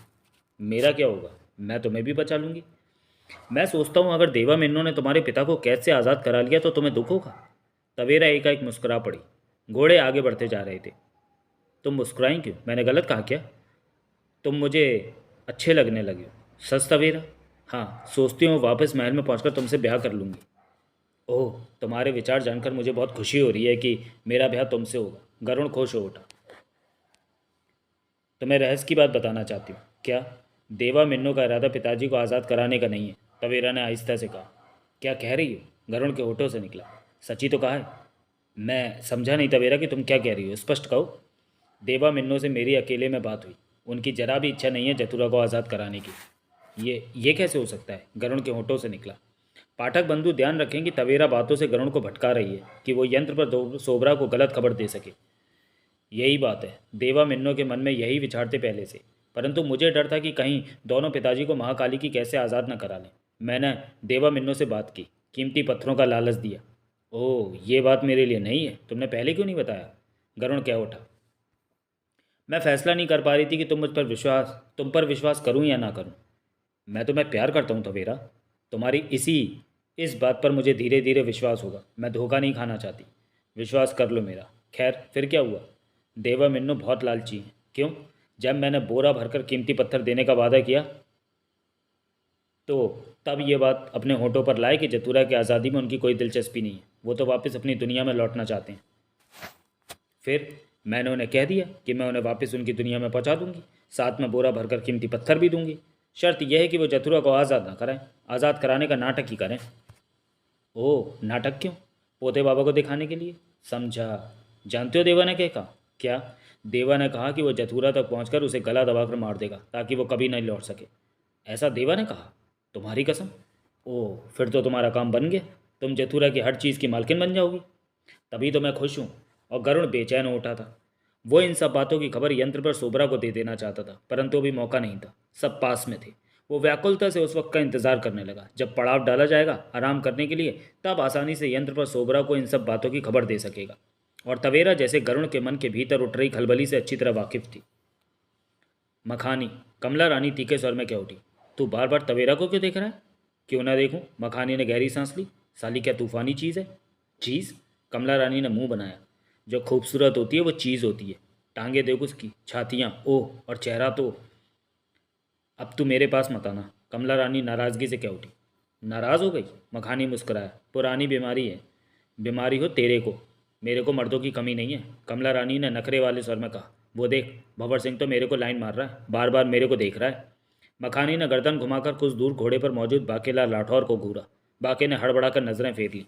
मेरा क्या होगा? मैं तुम्हें भी बचा लूँगी। मैं सोचता हूँ अगर देवा मिन्नो ने तुम्हारे पिता को कैद से आज़ाद करा लिया तो तुम्हें दुख होगा। तवेरा एकाएक मुस्कुरा पड़ी। घोड़े आगे बढ़ते जा रहे थे। तुम मुस्कुराई क्यों? मैंने गलत कहा क्या? तुम मुझे अच्छे लगने लगे हो। सच तवेरा? हाँ, सोचती हूँ वापस महल में पहुँचकर तुमसे ब्याह कर लूँगी। ओह, तुम्हारे विचार जानकर मुझे बहुत खुशी हो रही है कि मेरा ब्याह तुमसे होगा। गरुण खुश हो उठा। तुम्हें रहस्य की बात बताना चाहती हूँ। क्या? देवा मिन्नो का इरादा पिताजी को आज़ाद कराने का नहीं है, तवेरा ने आहिस्ता से कहा। क्या कह रही हो? गरुण के होठों से निकला। सच्ची तो कहा है। मैं समझा नहीं तवेरा कि तुम क्या कह रही हो, स्पष्ट कहो। देवा मिन्नो से मेरी अकेले में बात हुई। उनकी जरा भी इच्छा नहीं है जतुरा को आज़ाद कराने की। ये कैसे हो सकता है? गरुण के होठों से निकला। पाठक बंधु ध्यान रखें कि तवेरा बातों से गरुण को भटका रही है कि वो यंत्र पर सोबरा को गलत खबर दे सके। यही बात है, देवा मिन्नो के मन में यही विचार थे पहले से, परंतु मुझे डर था कि कहीं दोनों पिताजी को महाकाली की कैसे आज़ाद न करा लें। मैंने देवा मिन्नो से बात की, कीमती पत्थरों का लालच दिया। ओह, ये बात मेरे लिए नहीं है, तुमने पहले क्यों नहीं बताया? गरुण कह उठा। मैं फैसला नहीं कर पा रही थी कि तुम पर विश्वास करूं या ना करूं। मैं तुम्हें प्यार करता हूं तवेरा। तुम्हारी इस बात पर मुझे धीरे धीरे विश्वास होगा। मैं धोखा नहीं खाना चाहती। विश्वास कर लो मेरा। खैर, फिर क्या हुआ? देवा मिन्नू बहुत लालची है। क्यों? जब मैंने बोरा भरकर कीमती पत्थर देने का वादा किया तो तब ये बात अपने होठों पर लाए कि जतुरा की आज़ादी में उनकी कोई दिलचस्पी नहीं है। वो तो वापस अपनी दुनिया में लौटना चाहते हैं। फिर मैंने उन्हें कह दिया कि मैं उन्हें वापस उनकी दुनिया में पहुंचा दूंगी, साथ में बोरा भरकर कीमती पत्थर भी दूंगी। शर्त यह है कि वो जतुरा को आज़ाद ना कराएं, आज़ाद कराने का नाटक ही करें। ओह, नाटक क्यों? पोते बाबा को दिखाने के लिए। समझा। जानते हो देवा ने क्या कहा? क्या? देवा ने कहा कि वो जथुरा तक पहुंचकर उसे गला दबाकर मार देगा ताकि वो कभी नहीं लौट सके। ऐसा देवा ने कहा? तुम्हारी कसम? ओह, फिर तो तुम्हारा काम बन गया। तुम जथुरा की हर चीज़ की मालकिन बन जाओगी। तभी तो मैं खुश हूँ। और गरुण बेचैन हो उठा था। वो इन सब बातों की खबर यंत्र पर सोबरा को दे देना चाहता था, परंतु अभी मौका नहीं था। सब पास में थे। वो व्याकुलता से उस वक्त का इंतजार करने लगा जब पड़ाव डाला जाएगा आराम करने के लिए, तब आसानी से यंत्र पर सोबरा को इन सब बातों की खबर दे सकेगा। और तवेरा जैसे गरुण के मन के भीतर उठ रही खलबली से अच्छी तरह वाकिफ थी। मखानी, कमला रानी तीखे स्वर में कह उठी। तू बार बार तवेरा को क्यों देख रहा है? क्यों ना देखूं? मखानी ने गहरी सांस ली। साली क्या तूफानी चीज़ है? चीज़? कमला रानी ने मुंह बनाया। जो खूबसूरत होती है वो चीज़ होती है। टांगे देखो उसकी, छातियाँ, ओह, और चेहरा तो। अब तू मेरे पास मत आना, कमला रानी नाराज़गी से कह उठी। नाराज़ हो गई? मखानी मुस्कुराया। पुरानी बीमारी है। बीमारी हो तेरे को, मेरे को मर्दों की कमी नहीं है, कमला रानी ने नखरे वाले स्वर में कहा। वो देख, भंवर सिंह तो मेरे को लाइन मार रहा है, बार बार मेरे को देख रहा है। मखानी ने गर्दन घुमाकर कुछ दूर घोड़े पर मौजूद बाकेलाल राठौर को घूरा। बाके ने हड़बड़ाकर नजरें फेर ली।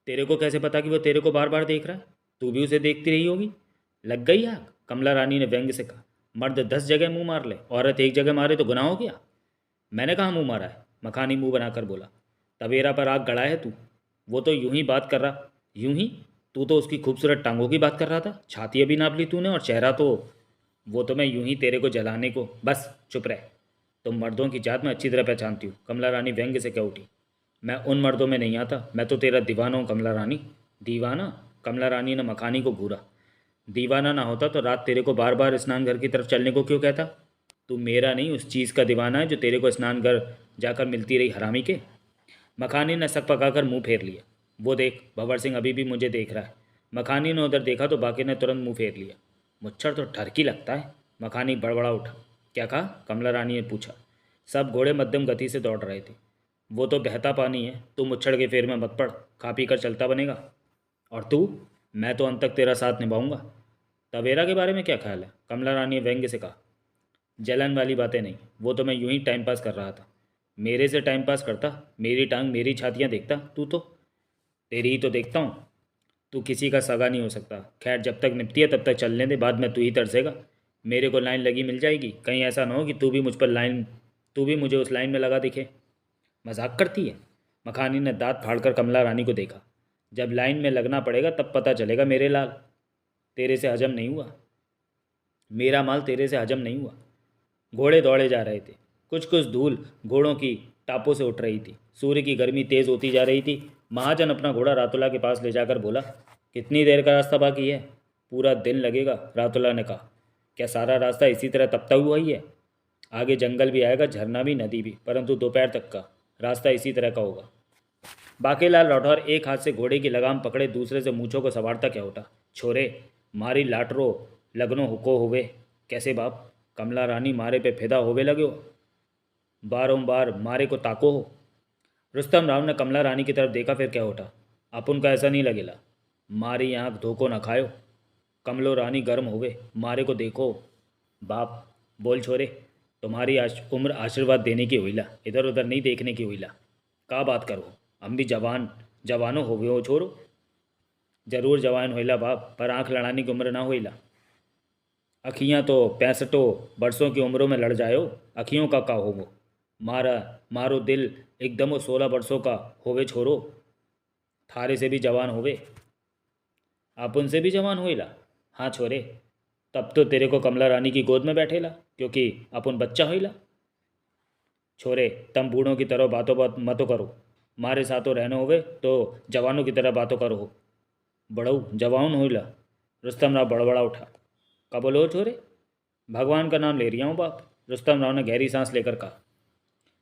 तेरे को कैसे पता कि वो तेरे को बार बार देख रहा है? तू भी उसे देखती रही होगी। लग गई आग? कमला रानी ने व्यंग्य से कहा। मर्द 10 जगह मुंह मार ले, औरत एक जगह मारे तो गुनाह हो गया। मैंने कहाँ मुंह मारा है? मखानी मुंह बनाकर बोला। तवेरा पर आग गड़ा है तू। वो तो यूं ही बात कर रहा। यूं ही? तू तो उसकी खूबसूरत टांगों की बात कर रहा था। छाती अभी नाप ली तूने, और चेहरा तो। वो तो मैं यूं ही तेरे को जलाने को। बस चुप रह। तुम मर्दों की जात में अच्छी तरह पहचानती हूँ, कमला रानी व्यंग्य से कह उठी। मैं उन मर्दों में नहीं आता, मैं तो तेरा दीवाना हूँ कमला रानी। दीवाना? कमला रानी ने मखानी को घूरा। दीवाना ना होता तो रात तेरे को बार बार स्नान घर की तरफ चलने को क्यों कहता? तू मेरा नहीं, उस चीज़ का दीवाना है जो तेरे को स्नान घर जाकर मिलती रही हरामी के। मखानी ने सक पकाकर मुंह फेर लिया। वो देख, भंवर सिंह अभी भी मुझे देख रहा है। मखानी ने उधर देखा तो बाकी ने तुरंत मुंह फेर लिया। मुच्छर तो ठरकी लगता है। मखानी बड़बड़ा उठा। क्या कहा? कमला रानी ने पूछा। सब घोड़े मध्यम गति से दौड़ रहे थे। वो तो बहता पानी है, तू मुच्छर के फेर में मत पड़, खा पी कर चलता बनेगा। और तू? मैं तो अंत तक तेरा साथ निभाऊंगा। तवेरा के बारे में क्या ख्याल है? कमला रानी ने व्यंग्य से कहा। जलन वाली बातें नहीं, वो तो मैं यूं ही टाइम पास कर रहा था। मेरे से टाइम पास करता? मेरी टांग मेरी छातियाँ देखता तू तो। तेरी ही तो देखता हूँ। तू किसी का सगा नहीं हो सकता। खैर, जब तक निपटी है तब तक चलने दे, बाद में तू ही तरसेगा। मेरे को लाइन लगी मिल जाएगी, कहीं ऐसा ना हो कि तू भी मुझे उस लाइन में लगा दिखे। मजाक करती है? मखानी ने दांत फाड़कर कमला रानी को देखा। जब लाइन में लगना पड़ेगा तब पता चलेगा मेरे लाल। तेरे से हजम नहीं हुआ, मेरा माल तेरे से हजम नहीं हुआ। घोड़े दौड़े जा रहे थे। कुछ कुछ धूल घोड़ों की टापों से उठ रही थी। सूर्य की गर्मी तेज होती जा रही थी। महाजन अपना घोड़ा रातुला के पास ले जाकर बोला, कितनी देर का रास्ता बाकी है? पूरा दिन लगेगा, रातुला ने कहा। क्या सारा रास्ता इसी तरह तपता हुआ ही है? आगे जंगल भी आएगा, झरना भी, नदी भी, परंतु दोपहर तक का रास्ता इसी तरह का होगा। बाकेलाल राठौर एक हाथ से घोड़े की लगाम पकड़े दूसरे से मूँछों को संवारता क्या उठा। छोरे, मारी लाटरो लगनो हुको होवे। कैसे बाप? कमला रानी मारे पे फिदा होवे लगे हो। बारंबार मारे को ताको हो। रुस्तम राव ने कमला रानी की तरफ देखा, फिर क्या उठा। अपुन का ऐसा नहीं लगेला। मारी आँख धोको न खायो। कमलो रानी गर्म होवे, मारे को देखो। बाप बोल छोरे, तुम्हारी उम्र आशीर्वाद देने की हुईला, इधर उधर नहीं देखने की हुईला। का बात करो, हम भी जवानो हो गए हो छोरो। जरूर जवान होइला बाप, पर आँख लड़ाने की उम्र ना होइला। अखियाँ तो 65 बरसों की उम्रों में लड़ जायो। अखियों का होवो। मारो दिल एकदम 16 बरसों का होवे छोरो। थारे से भी जवान होवे। आप उनसे भी जवान होइला? हाँ छोरे, तब तो तेरे को कमला रानी की गोद में बैठेला, क्योंकि अपन बच्चा होइला। छोरे, तम बूढ़ों की तरह बातों बात मतो करो। मारे साथों रहने होवे तो जवानों की तरह बातों करो हो। बड़ऊ जवान होइला। रुस्तम राव बड़बड़ा उठा। कब बोलो छोरे? भगवान का नाम ले रहा हूँ बाप, रुस्तम राव ने गहरी सांस लेकर कहा।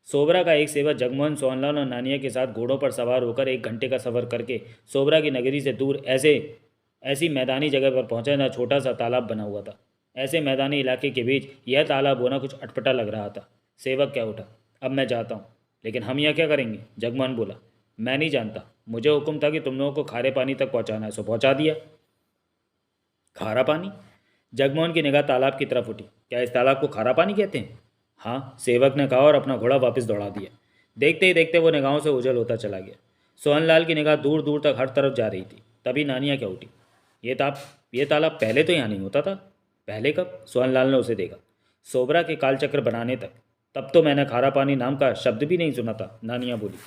सोबरा का एक सेवक जगमोहन सोहनलाल और नानिया के साथ घोड़ों पर सवार होकर 1 घंटे का सफ़र करके सोबरा की नगरी से दूर ऐसी मैदानी जगह पर पहुंचा जहाँ छोटा सा तालाब बना हुआ था। ऐसे मैदानी इलाके के बीच यह तालाब होना कुछ अटपटा लग रहा था। सेवक क्या उठा। अब मैं जाता हूँ, लेकिन हम यहाँ क्या करेंगे? जगमोहन बोला। मैं नहीं जानता, मुझे हुक्म था कि तुम लोगों को खारे पानी तक पहुँचाना है, सो पहुँचा दिया। खारा पानी? जगमोहन की निगाह तालाब की तरफ उठी। क्या इस तालाब को खारा पानी कहते हैं? हाँ, सेवक ने कहा और अपना घोड़ा वापस दौड़ा दिया। देखते ही देखते वो निगाहों से ओझल होता चला गया। सोहनलाल की निगाह दूर दूर तक हर तरफ जा रही थी। तभी नानिया क्या उठी। ये ताप ये तालाब पहले तो यहाँ नहीं होता था। पहले कब? सोहनलाल ने उसे देखा। सोबरा के कालचक्र बनाने तक। तब तो मैंने खारा पानी नाम का शब्द भी नहीं सुना था, नानिया बोली।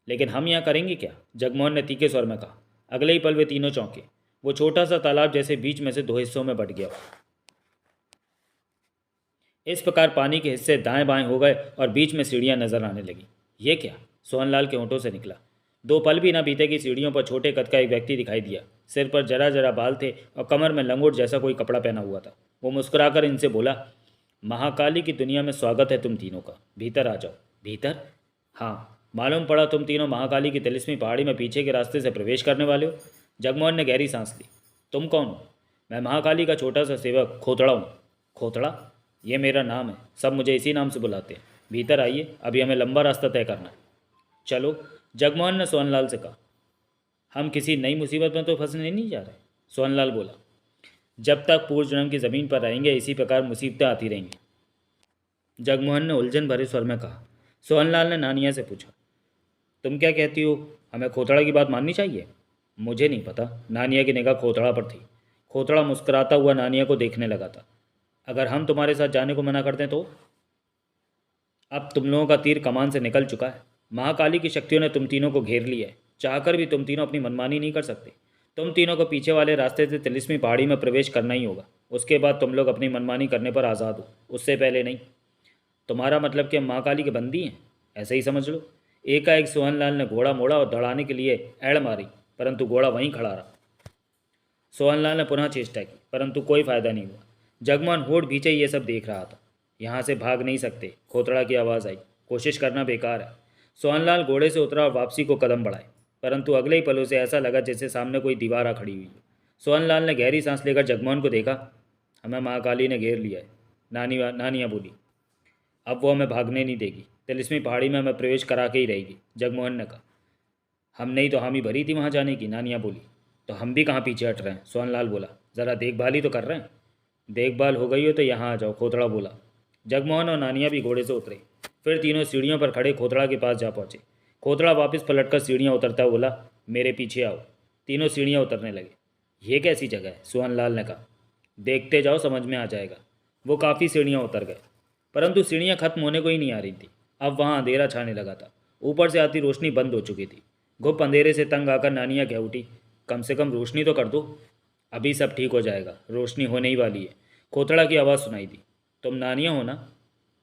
लेकिन हम यहाँ करेंगे क्या? जगमोहन ने तीखे स्वर में कहा। अगले ही पल वे तीनों चौंके। वो छोटा सा तालाब जैसे बीच में से 2 हिस्सों में बट गया। इस प्रकार पानी के हिस्से दाएं बाएं हो गए और बीच में सीढ़ियां नजर आने लगी। ये क्या? सोहनलाल के होंठों से निकला। 2 पल भी न बीते कि सीढ़ियों पर छोटे कद का एक व्यक्ति दिखाई दिया। सिर पर जरा जरा बाल थे और कमर में लंगोट जैसा कोई कपड़ा पहना हुआ था। वो मुस्कुराकर इनसे बोला, महाकाली की दुनिया में स्वागत है तुम तीनों का, भीतर आ जाओ। भीतर? हाँ, मालूम पड़ा तुम तीनों महाकाली की तिलिस्मी पहाड़ी में पीछे के रास्ते से प्रवेश करने वाले हो। जगमोहन ने गहरी सांस ली। तुम कौन हो? मैं महाकाली का छोटा सा सेवक खोतड़ा हूँ। खोतड़ा? ये मेरा नाम है, सब मुझे इसी नाम से बुलाते हैं। भीतर आइए, अभी हमें लंबा रास्ता तय करना है। चलो, जगमोहन ने सोहनलाल से कहा। हम किसी नई मुसीबत में तो फंसने नहीं जा रहे, सोहनलाल बोला। जब तक पूर्व जन्म की ज़मीन पर रहेंगे इसी प्रकार मुसीबतें आती रहेंगी, जगमोहन ने उलझन भरे स्वर में कहा। सोहनलाल ने नानिया से पूछा, तुम क्या कहती हो, हमें खोतड़ा की बात माननी चाहिए? मुझे नहीं पता। नानिया की निगाह खोतड़ा पर थी। खोतड़ा मुस्कुराता हुआ नानिया को देखने लगा था। अगर हम तुम्हारे साथ जाने को मना कर दें तो? अब तुम लोगों का तीर कमान से निकल चुका है। महाकाली की शक्तियों ने तुम तीनों को घेर लिया है। चाहकर भी तुम तीनों अपनी मनमानी नहीं कर सकते। तुम तीनों को पीछे वाले रास्ते से तिलिस्मी पहाड़ी में प्रवेश करना ही होगा। उसके बाद तुम लोग अपनी मनमानी करने पर आज़ाद हो, उससे पहले नहीं। तुम्हारा मतलब कि हम महाकाली के बंदी हैं, ऐसे ही समझ लो। एकाएक सोहनलाल ने घोड़ा मोड़ा और दौड़ाने के लिए एड़ मारी, परंतु घोड़ा वहीं खड़ा रहा। सोहनलाल ने पुनः चेष्टा की, परंतु कोई फायदा नहीं हुआ। जगमोहन होठ भींचे ये सब देख रहा था। यहाँ से भाग नहीं सकते, खोतड़ा की आवाज़ आई। कोशिश करना बेकार है। सोहनलाल घोड़े से उतरा और वापसी को कदम बढ़ाए, परंतु अगले ही पलों से ऐसा लगा जैसे सामने कोई दीवार आ खड़ी हुई हो। सोहनलाल ने गहरी सांस लेकर जगमोहन को देखा। हमें महाकाली ने घेर लिया है, नानिया बोली। अब वो हमें भागने नहीं देगी, तिलिस्मी पहाड़ी में हमें प्रवेश करा के ही रहेगी, जगमोहन ने कहा। हमने ही तो हामी भरी थी वहाँ जाने की, नानिया बोली। तो हम भी कहाँ पीछे हट रहे हैं, सोहनलाल बोला। ज़रा देखभाल ही तो कर रहे हैं। देखभाल हो गई हो तो यहाँ आ जाओ, खोतड़ा बोला। जगमोहन और नानिया भी घोड़े से उतरे। फिर तीनों सीढ़ियों पर खड़े खोतड़ा के पास जा पहुँचे। खोतड़ा वापस पलटकर सीढ़ियाँ उतरता बोला, मेरे पीछे आओ। तीनों सीढ़ियाँ उतरने लगे। ये कैसी जगह है, सोहनलाल ने कहा। देखते जाओ, समझ में आ जाएगा। वो काफ़ी सीढ़ियाँ उतर गए, परंतु सीढ़ियाँ खत्म होने को ही नहीं आ रही थी। अब वहाँ अंधेरा छाने लगा था। ऊपर से आती रोशनी बंद हो चुकी थी। घुप अंधेरे से तंग आकर नानिया कह उठी, कम से कम रोशनी तो कर दो। अभी सब ठीक हो जाएगा, रोशनी होने ही वाली है, खोतड़ा की आवाज़ सुनाई दी। तुम नानिया हो ना?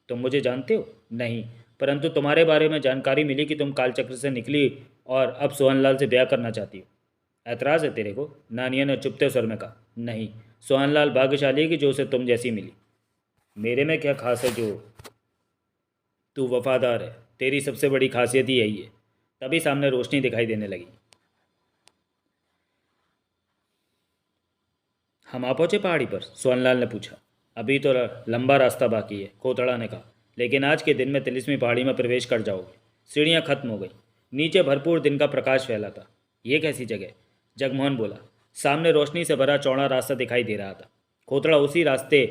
तुम मुझे जानते हो? नहीं, परंतु तुम्हारे बारे में जानकारी मिली कि तुम कालचक्र से निकली और अब सोहनलाल से ब्याह करना चाहती हो। ऐतराज़ है तेरे को? नानिया ने चुपते स्वर में कहा। नहीं, सोहनलाल भाग्यशाली है कि जो उसे तुम जैसी मिली। मेरे में क्या खास है जो तू वफादार है? तेरी सबसे बड़ी खासियत ही यही है। तभी सामने रोशनी दिखाई देने लगी। हम आ पहुँचे पहाड़ी पर? सोहनलाल ने पूछा। अभी तो लंबा रास्ता बाकी है, खोतड़ा ने कहा, लेकिन आज के दिन में तिलिस्मी पहाड़ी में प्रवेश कर जाओगे। सीढ़ियाँ खत्म हो गई। नीचे भरपूर दिन का प्रकाश फैला था। ये कैसी जगह? जगमोहन बोला। सामने रोशनी से भरा चौड़ा रास्ता दिखाई दे रहा था। खोतड़ा उसी रास्ते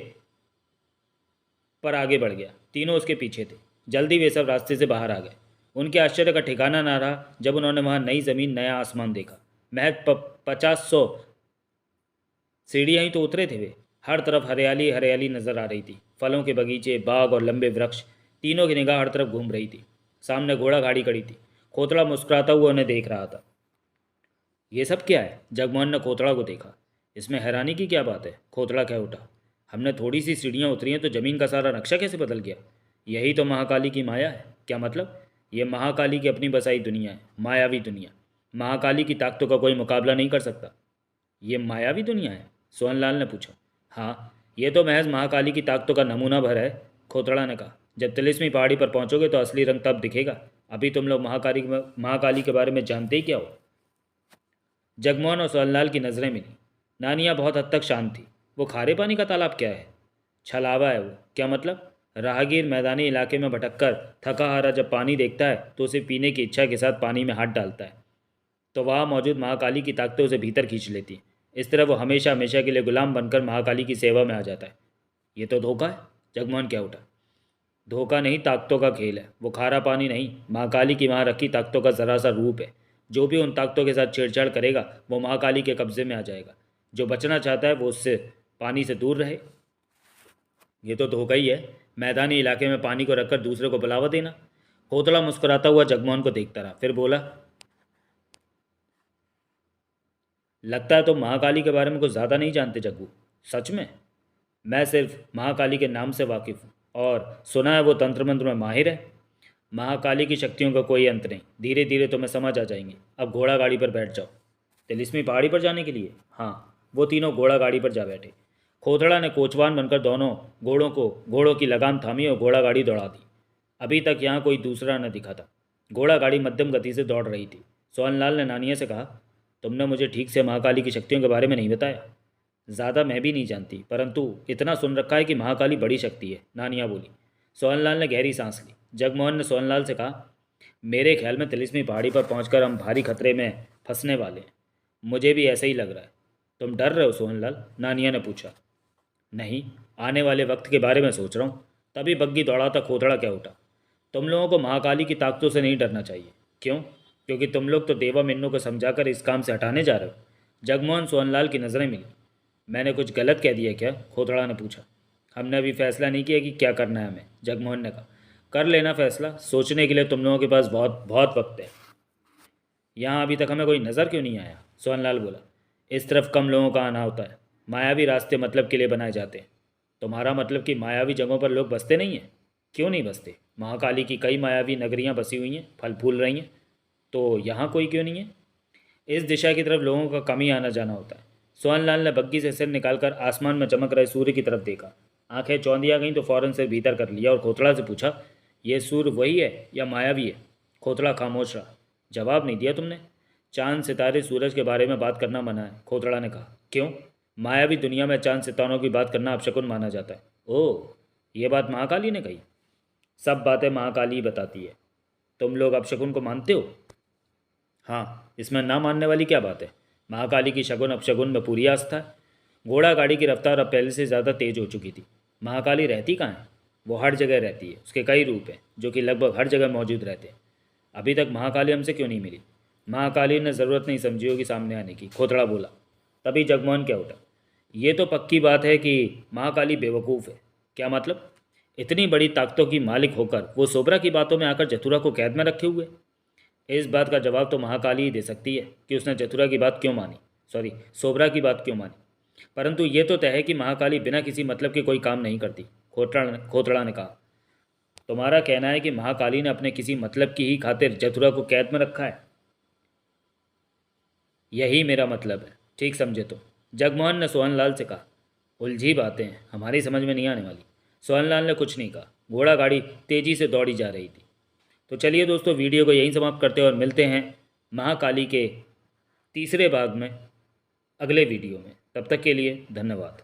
पर आगे बढ़ गया। तीनों उसके पीछे थे। जल्दी वे सब रास्ते से बाहर आ गए। उनके आश्चर्य का ठिकाना ना रहा जब उन्होंने वहाँ नई ज़मीन, नया आसमान देखा। महज 50-100 सीढ़ियाँ ही तो उतरे थे वे। हर तरफ हरियाली हरियाली नजर आ रही थी। फलों के बगीचे, बाग और लंबे वृक्ष। तीनों की निगाह हर तरफ घूम रही थी। सामने घोड़ा गाड़ी खड़ी थी। खोतड़ा मुस्कुराता हुआ उन्हें देख रहा था। ये सब क्या है? जगमोहन ने खोतड़ा को देखा। इसमें हैरानी की क्या बात है? खोतड़ा कह उठा। हमने थोड़ी सी सीढ़ियाँ उतरी हैं तो ज़मीन का सारा नक्शा कैसे बदल गया? यही तो महाकाली की माया है। क्या मतलब? ये महाकाली की अपनी बसाई दुनिया है, मायावी दुनिया। महाकाली की ताकतों का कोई मुकाबला नहीं कर सकता। ये मायावी दुनिया है? सोहनलाल ने पूछा। हाँ, ये तो महज महाकाली की ताकतों का नमूना भर है, खोतड़ा ने कहा। जब तिलिस्मी पहाड़ी पर पहुंचोगे तो असली रंग तब दिखेगा। अभी तुम लोग महाकाली के बारे में जानते ही क्या हो? जगमोहन और सोहनलाल की नज़रें मिली। नानिया बहुत हद तक शांत थी। वो खारे पानी का तालाब क्या है? छलावा है वो। क्या मतलब? राहगीर मैदानी इलाके में भटककर थका हारा जब पानी देखता है तो उसे पीने की इच्छा के साथ पानी में हाथ डालता है, तो वहाँ मौजूद महाकाली की ताकतें उसे भीतर खींच लेती हैं। इस तरह वो हमेशा हमेशा के लिए गुलाम बनकर महाकाली की सेवा में आ जाता है। ये तो धोखा है, जगमोहन क्या उठा। धोखा नहीं, ताकतों का खेल है। वो खारा पानी नहीं, महाकाली की वहाँ रखी ताकतों का ज़रा सा रूप है। जो भी उन ताकतों के साथ छेड़छाड़ करेगा वो महाकाली के कब्जे में आ जाएगा। जो बचना चाहता है वो उससे पानी से दूर रहे। ये तो धोखा ही है, मैदानी इलाके में पानी को रखकर दूसरे को बुलावा देना। खोतला मुस्कुराता हुआ जगमोहन को देखता रहा, फिर बोला, लगता है तुम महाकाली के बारे में कुछ ज़्यादा नहीं जानते जग्गू। सच में? मैं सिर्फ महाकाली के नाम से वाकिफ़ हूँ और सुना है वो तंत्र मंत्र में माहिर है। महाकाली की शक्तियों का कोई अंत नहीं, धीरे धीरे तुम्हें समझ आ जाएंगे। अब घोड़ा गाड़ी पर बैठ जाओ। तिलिस्मी पहाड़ी पर जाने के लिए? हाँ। वो तीनों घोड़ा गाड़ी पर जा बैठे। खोथड़ा ने कोचवान बनकर दोनों घोड़ों की लगाम थामी और घोड़ा गाड़ी दौड़ा दी। अभी तक यहाँ कोई दूसरा न दिखा था। घोड़ा गाड़ी मध्यम गति से दौड़ रही थी। सोहनलाल ने नानिया से कहा, तुमने मुझे ठीक से महाकाली की शक्तियों के बारे में नहीं बताया। ज़्यादा मैं भी नहीं जानती, परंतु इतना सुन रखा है कि महाकाली बड़ी शक्ति है, नानिया बोली। सोहनलाल ने गहरी सांस ली। जगमोहन ने सोहनलाल से कहा, मेरे ख्याल में तिलिस्मी पहाड़ी पर पहुंचकर हम भारी खतरे में फंसने वाले हैं। मुझे भी ऐसा ही लग रहा है। तुम डर रहे हो सोहनलाल? नानिया ने पूछा। नहीं, आने वाले वक्त के बारे में सोच रहा हूँ। तभी बग्गी दौड़ाता खोतड़ा क्या उठा। तुम लोगों को महाकाली की ताकतों से नहीं डरना चाहिए। क्यों? क्योंकि तुम लोग तो देवा मिन्नू को समझाकर इस काम से हटाने जा रहे हो। जगमोहन सोहनलाल की नज़रें मिली। मैंने कुछ गलत कह दिया क्या? खोतड़ा ने पूछा। हमने अभी फैसला नहीं किया कि क्या करना है हमें, जगमोहन ने कहा। कर लेना फैसला, सोचने के लिए तुम लोगों के पास बहुत बहुत वक्त है। यहाँ अभी तक हमें कोई नज़र क्यों नहीं आया? सोहनलाल बोला। इस तरफ कम लोगों का आना होता है। मायावी रास्ते मतलब के लिए बनाए जाते हैं। तुम्हारा मतलब कि मायावी जगहों पर लोग बसते नहीं हैं? क्यों नहीं बसते? महाकाली की कई मायावी नगरियाँ बसी हुई हैं, फल फूल रही हैं। तो यहाँ कोई क्यों नहीं है? इस दिशा की तरफ लोगों का कम ही आना जाना होता है। सोहनलाल ने बग्गी से सिर निकालकर आसमान में चमक रहे सूर्य की तरफ देखा। आंखें चौंधिया गईं तो फौरन से भीतर कर लिया और खोतड़ा से पूछा, यह सूर्य वही है या मायावी है? खोतड़ा खामोश रहा। जवाब नहीं दिया तुमने। चांद सितारे सूरज के बारे में बात करना मना है, खोतड़ा ने कहा। क्यों? मायावी दुनिया में चांद सितारों की बात करना अपशकुन माना जाता है। ओह, ये बात महाकाली ने कही? सब बातें महाकाली ही बताती है। तुम लोग अपशकुन को मानते हो? हाँ, इसमें ना मानने वाली क्या बात है। महाकाली की शगुन अपशगुन में पूरी आस्था है। घोड़ा गाड़ी की रफ्तार अब पहले से ज़्यादा तेज हो चुकी थी। महाकाली रहती कहाँ है? वो हर जगह रहती है। उसके कई रूप हैं जो कि लगभग हर जगह मौजूद रहते हैं। अभी तक महाकाली हमसे क्यों नहीं मिली? महाकाली ने ज़रूरत नहीं समझी होगी सामने आने की, खोतड़ा बोला। तभी जगमोहन क्या उठा। ये तो पक्की बात है कि महाकाली बेवकूफ़ है। क्या मतलब? इतनी बड़ी ताकतों की मालिक होकर वो सोबरा की बातों में आकर जथुरा को कैद में रखे हुए। इस बात का जवाब तो महाकाली ही दे सकती है कि उसने जथुरा की बात क्यों मानी, सॉरी, सोबरा की बात क्यों मानी। परंतु ये तो तय है कि महाकाली बिना किसी मतलब के कोई काम नहीं करती, खोतड़ा ने कहा। तुम्हारा कहना है कि महाकाली ने अपने किसी मतलब की ही खातिर जथुरा को कैद में रखा है? यही मेरा मतलब है, ठीक समझे तो। जगमोहन ने सोहनलाल से कहा। उलझी बातें हैं, हमारी समझ में नहीं आने वाली। सोहनलाल ने कुछ नहीं कहा। घोड़ा गाड़ी तेज़ी से दौड़ी जा रही थी। तो चलिए दोस्तों, वीडियो को यहीं समाप्त करते हैं और मिलते हैं महाकाली के तीसरे भाग में अगले वीडियो में। तब तक के लिए धन्यवाद।